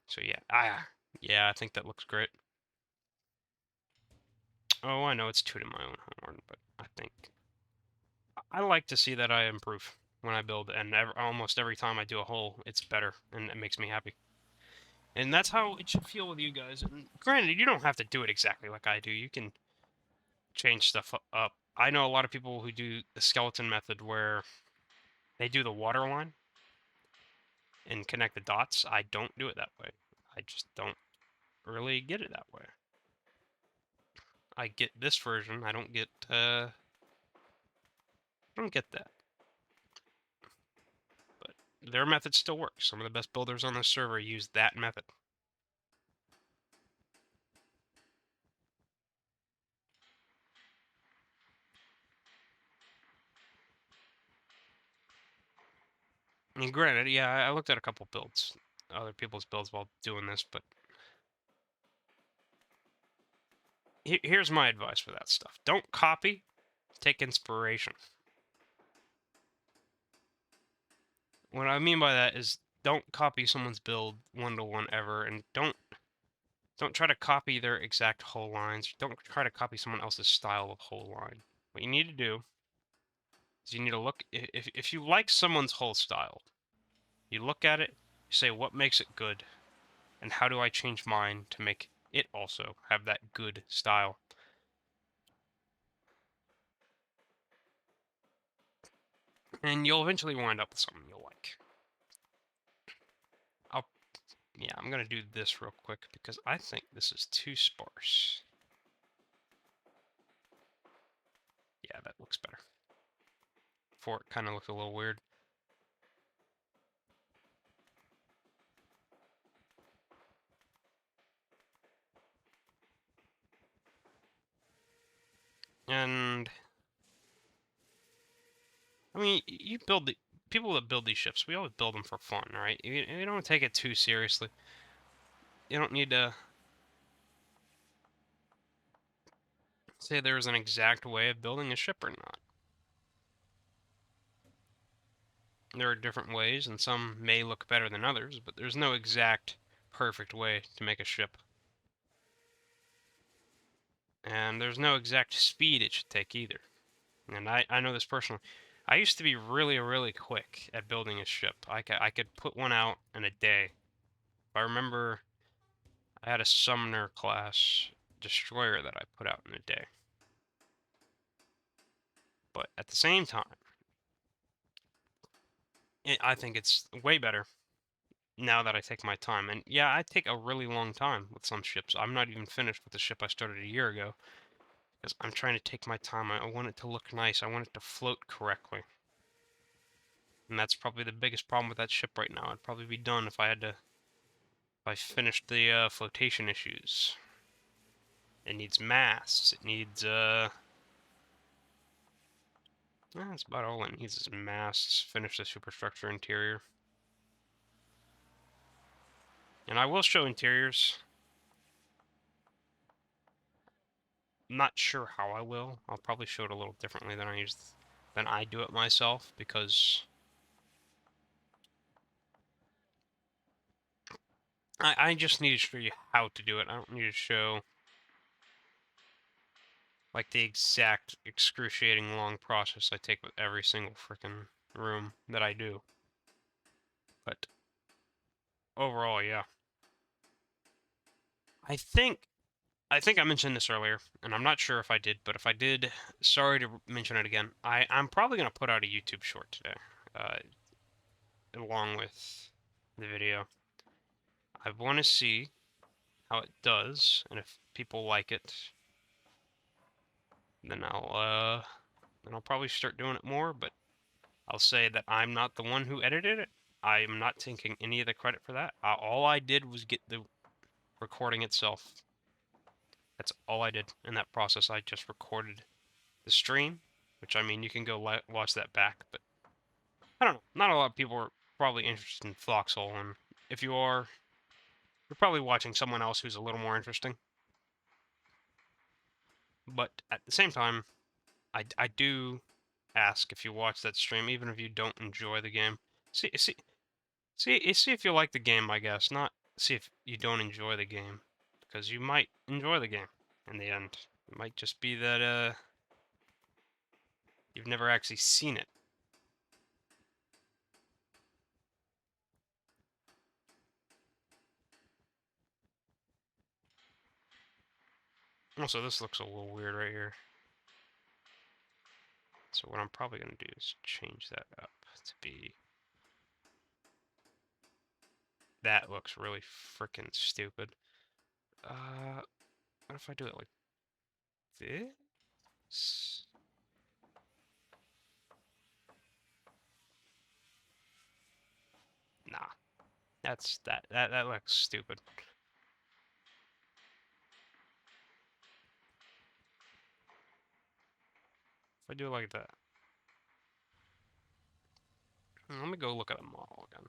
A: So yeah, I think that looks great. Oh, I know it's tooting my own horn, but I think I like to see that I improve when I build, and almost every time I do a hole, it's better, and it makes me happy. And that's how it should feel with you guys. And granted, you don't have to do it exactly like I do. You can change stuff up. I know a lot of people who do the skeleton method where they do the water line and connect the dots. I don't do it that way. I just don't really get it that way. I get this version. I don't get that. But their method still works. Some of the best builders on the server use that method. I mean, granted, yeah, I looked at a couple builds, other people's builds while doing this, but here's my advice for that stuff. Don't copy, take inspiration. What I mean by that is don't copy someone's build one-to-one ever, and don't try to copy their exact hull lines. Don't try to copy someone else's style of hull line. What you need to do is you need to look, if you like someone's hull style, you look at it, you say, what makes it good? And how do I change mine to make it also have that good style? And you'll eventually wind up with something you'll like. Yeah, I'm gonna do this real quick because I think this is too sparse. Yeah, that looks better. Before it kind of looked a little weird. And I mean, you build the people that build these ships. We always build them for fun, right? You don't take it too seriously. You don't need to. say there's an exact way of building a ship or not. There are different ways, and some may look better than others, but there's no exact perfect way to make a ship. And there's no exact speed it should take either. And I know this personally. I used to be really quick at building a ship. I could put one out in a day. I remember I had a Sumner class destroyer that I put out in a day. But at the same time, I think it's way better now that I take my time. And yeah, I take a really long time with some ships. I'm not even finished with the ship I started a year ago because I'm trying to take my time. I want it to look nice. I want it to float correctly. And that's probably the biggest problem with that ship right now. I'd probably be done if I finished the flotation issues. It needs masts. It needs that's about all it needs is masts. Finish the superstructure interior. And I will show interiors. I'm not sure how I will. I'll probably show it a little differently than I do it myself because I just need to show you how to do it. I don't need to show like the exact excruciating long process I take with every single freaking room that I do. But overall, yeah. I think I mentioned this earlier, and I'm not sure if I did, but if I did, sorry to mention it again. I'm probably gonna put out a YouTube short today, uh, along with the video. I want to see how it does, and if people like it, then I'll probably start doing it more. But I'll say that I'm not the one who edited it. I am not taking any of the credit for that. All I did was get the recording itself. That's all I did in that process. I just recorded the stream, which I mean, you can go watch that back, but I don't know. Not a lot of people are probably interested in Foxhole, and if you are, you're probably watching someone else who's a little more interesting. But at the same time, I do ask if you watch that stream, even if you don't enjoy the game. See if you like the game, I guess. Not see if you don't enjoy the game, because you might enjoy the game in the end. It might just be that you've never actually seen it. Also, this looks a little weird right here. So what I'm probably going to do is change that up to be... That looks really freaking stupid. What if I do it like this? Nah, that looks stupid. If I do it like that. Let me go look at the model again.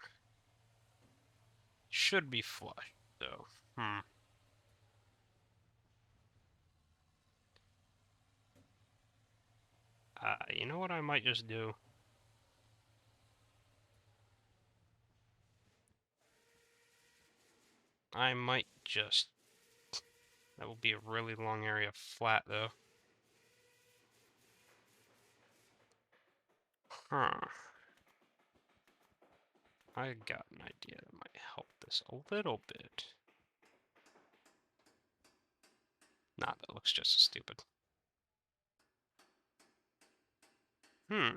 A: Should be flush, so, you know what I might just do? I might just... That will be a really long area flat, though. Huh. I got an idea that might help this a little bit. Nah, that looks just as stupid. Hmm.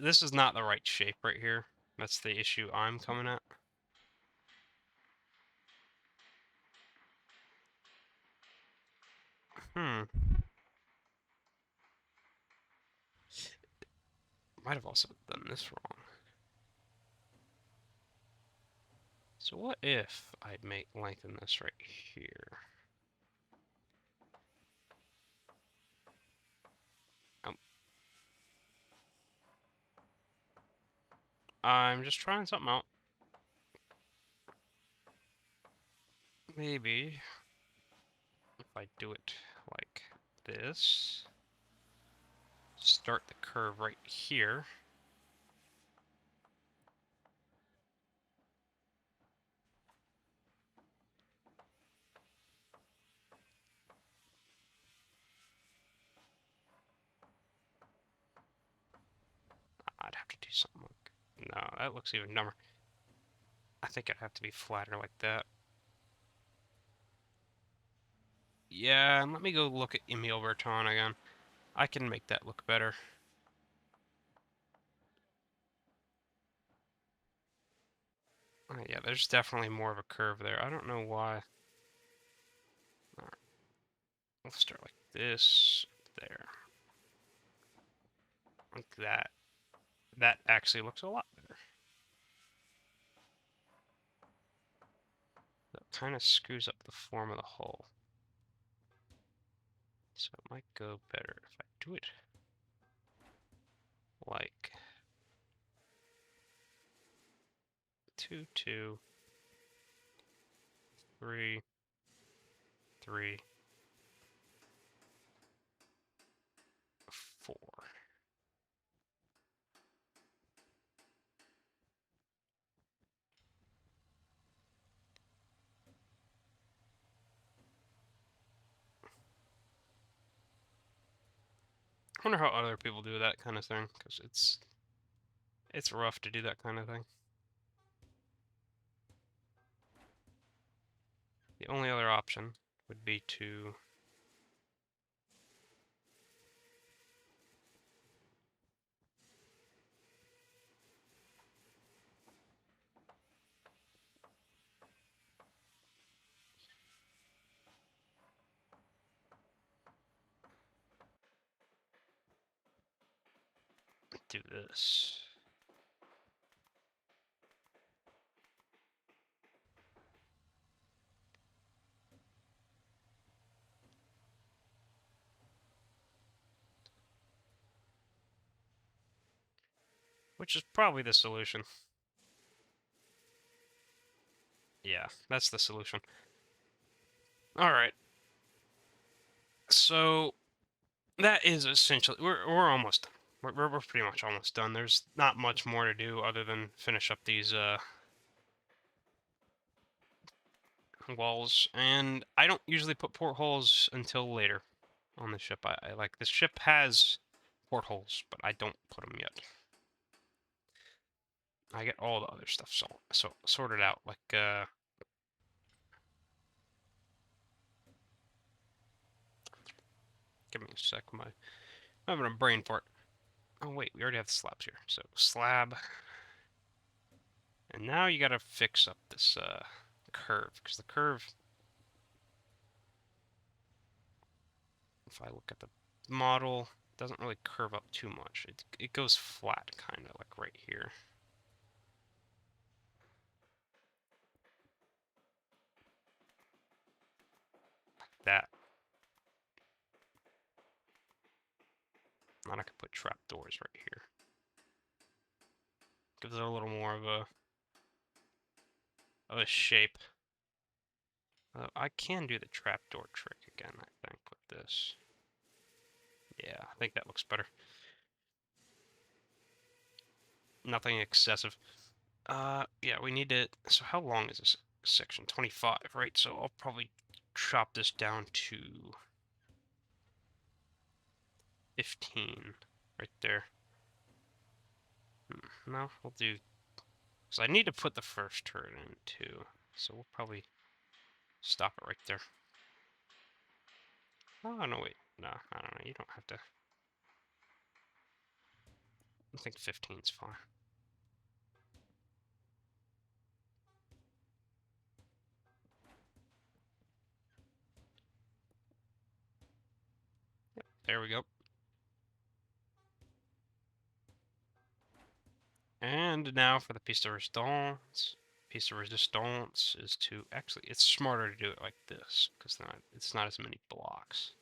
A: This is not the right shape right here. That's the issue I'm coming at. Might have also done this wrong. So what if I lengthen this right here? I'm just trying something out. maybe if I do it like this, start the curve right here. I'd have to do something like, no, that looks even dumber. I think it'd have to be flatter like that. Yeah, and let me go look at Emile Bertin again. I can make that look better. Yeah, there's definitely more of a curve there. I don't know why. Alright, we'll start like this, there, like that. That actually looks a lot better. That kind of screws up the form of the hole. So it might go better if I do it like 2, 2, 3, 3, 4. I wonder how other people do that kind of thing, because it's rough to do that kind of thing. The only other option would be to do this. Which is probably the solution. Yeah, that's the solution. Alright. So, that is essentially... We're almost done. We're pretty much almost done. There's not much more to do other than finish up these, walls. And I don't usually put portholes until later on the ship. I like... This ship has portholes, but I don't put them yet. I get all the other stuff sorted out, like, give me a sec, I'm having a brain fart. Oh wait, we already have the slabs here. So, slab. And now you gotta fix up this, curve, because the curve, if I look at the model, doesn't really curve up too much. It goes flat, kind of, like right here. Like that. And I could put trapdoors right here. Gives it a little more of a shape. I can do the trapdoor trick again, I think, with this. Yeah, I think that looks better. Nothing excessive. Yeah, we need to... So how long is this section? 25, right? So I'll probably chop this down to 15, right there. No, we'll do... Because I need to put the first turret in, too. So we'll probably stop it right there. Oh, no, wait. No, I don't know. You don't have to... I think 15's fine. Yep, there we go. And now for the piece de resistance. Piece de resistance is to... Actually, it's smarter to do it like this, because it's not as many blocks.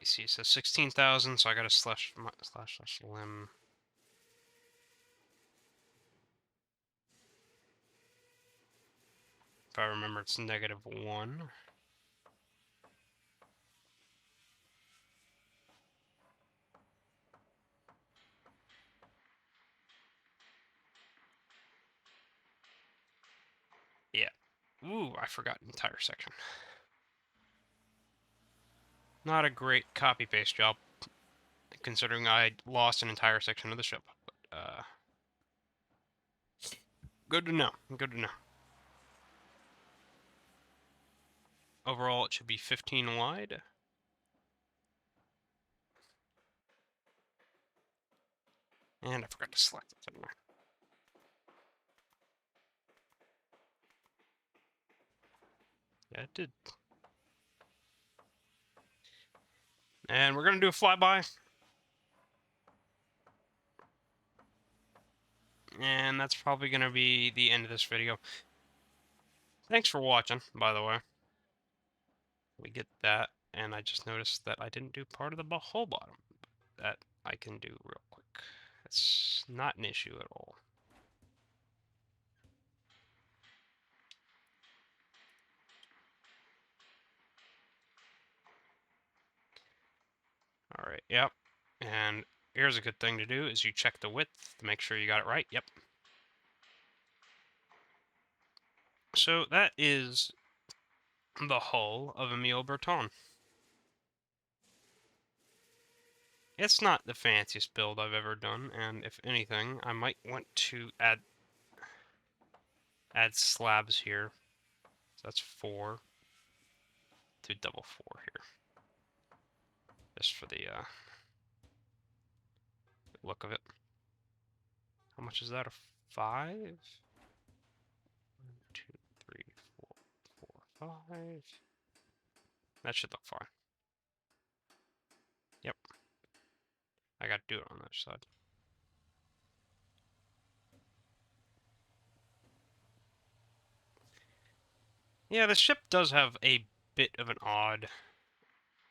A: me see. So 16,000. So I got to slash lim. If I remember, it's -1. Yeah. Ooh, I forgot an entire section. Not a great copy-paste job, considering I lost an entire section of the ship. But, good to know. Good to know. Overall, it should be 15 wide. And I forgot to select it, didn't I? Yeah, it did. And we're going to do a flyby. And that's probably going to be the end of this video. Thanks for watching, by the way. We get that, and I just noticed that I didn't do part of the whole bottom. That I can do real quick. It's not an issue at all. Alright, yep. And here's a good thing to do, is you check the width to make sure you got it right. Yep. So that is the hull of Emile Bertin. It's not the fanciest build I've ever done, and if anything, I might want to add slabs here. So that's 4. Do double 4 here. Just for the look of it. How much is that? A 5? 1, 2, 3, 4, 5. That should look fine. Yep. I gotta do it on that side. Yeah, the ship does have a bit of an odd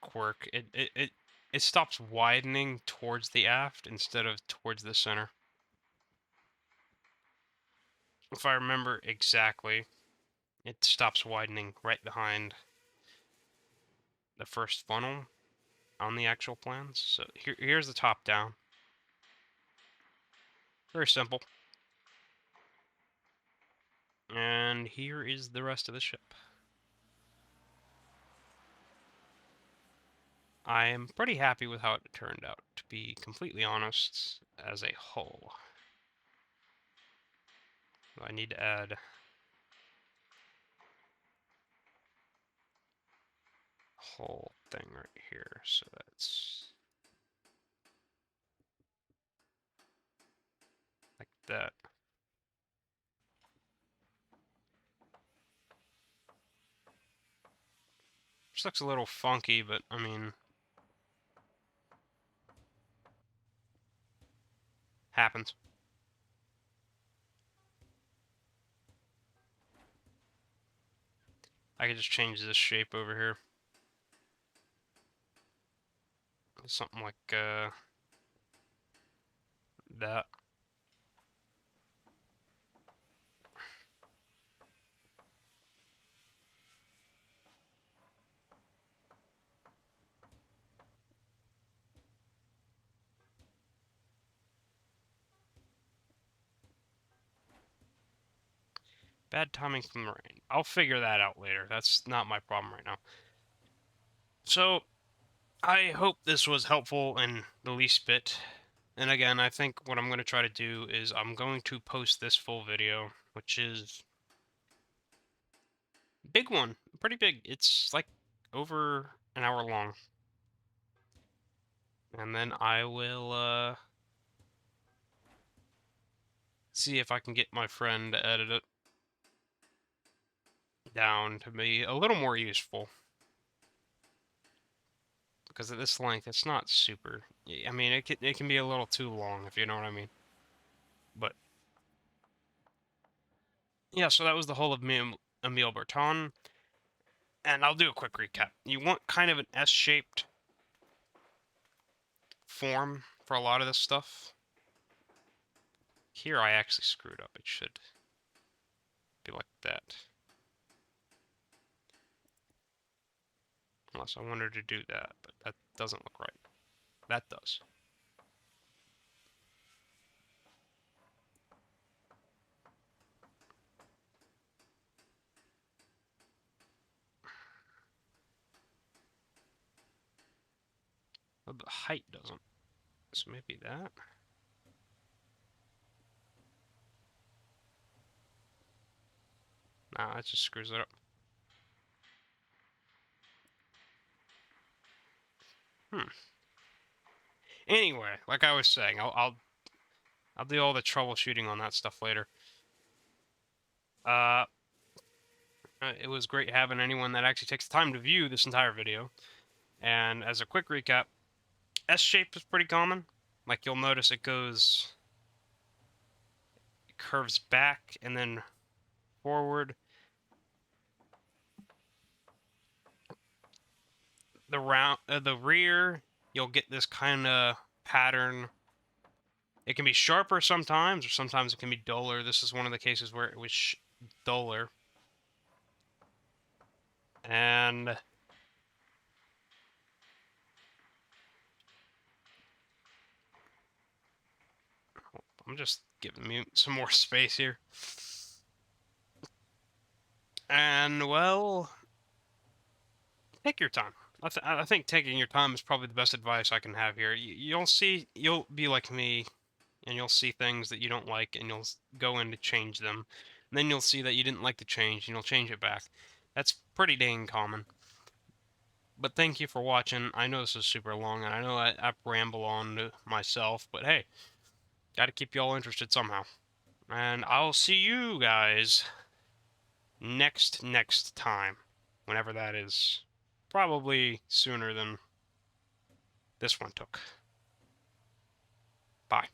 A: quirk. It stops widening towards the aft instead of towards the center. If I remember exactly, it stops widening right behind the first funnel on the actual plans. So here's the top down. Very simple. And here is the rest of the ship. I am pretty happy with how it turned out, to be completely honest, as a whole. I need to add whole thing right here, so that's like that. Just looks a little funky, but I mean, happens. I could just change this shape over here. Something like that. Bad timing from the rain. I'll figure that out later. That's not my problem right now. So, I hope this was helpful in the least bit. And again, I think what I'm going to try to do is I'm going to post this full video, which is big one, pretty big. It's like over an hour long. And then I will see if I can get my friend to edit it down to be a little more useful. Because at this length, it's not super... I mean, it can be a little too long, if you know what I mean. But, yeah, so that was the whole of Emile Bertin. And I'll do a quick recap. You want kind of an S-shaped form for a lot of this stuff. Here I actually screwed up. It should be like that. Unless I wanted to do that, but that doesn't look right. That does. But the height doesn't. So maybe that? Nah, that just screws it up. Anyway, like I was saying, I'll do all the troubleshooting on that stuff later. It was great having anyone that actually takes the time to view this entire video. And as a quick recap, S shape is pretty common. Like you'll notice it curves back and then forward. The rear, you'll get this kind of pattern. It can be sharper sometimes, or sometimes it can be duller. This is one of the cases where it was duller. And I'm just giving me some more space here. And, well, take your time. I think taking your time is probably the best advice I can have here. You'll be like me, and you'll see things that you don't like, and you'll go in to change them. And then you'll see that you didn't like the change, and you'll change it back. That's pretty dang common. But thank you for watching. I know this is super long, and I know I ramble on to myself, but hey, gotta keep you all interested somehow. And I'll see you guys next time, whenever that is. Probably sooner than this one took. Bye.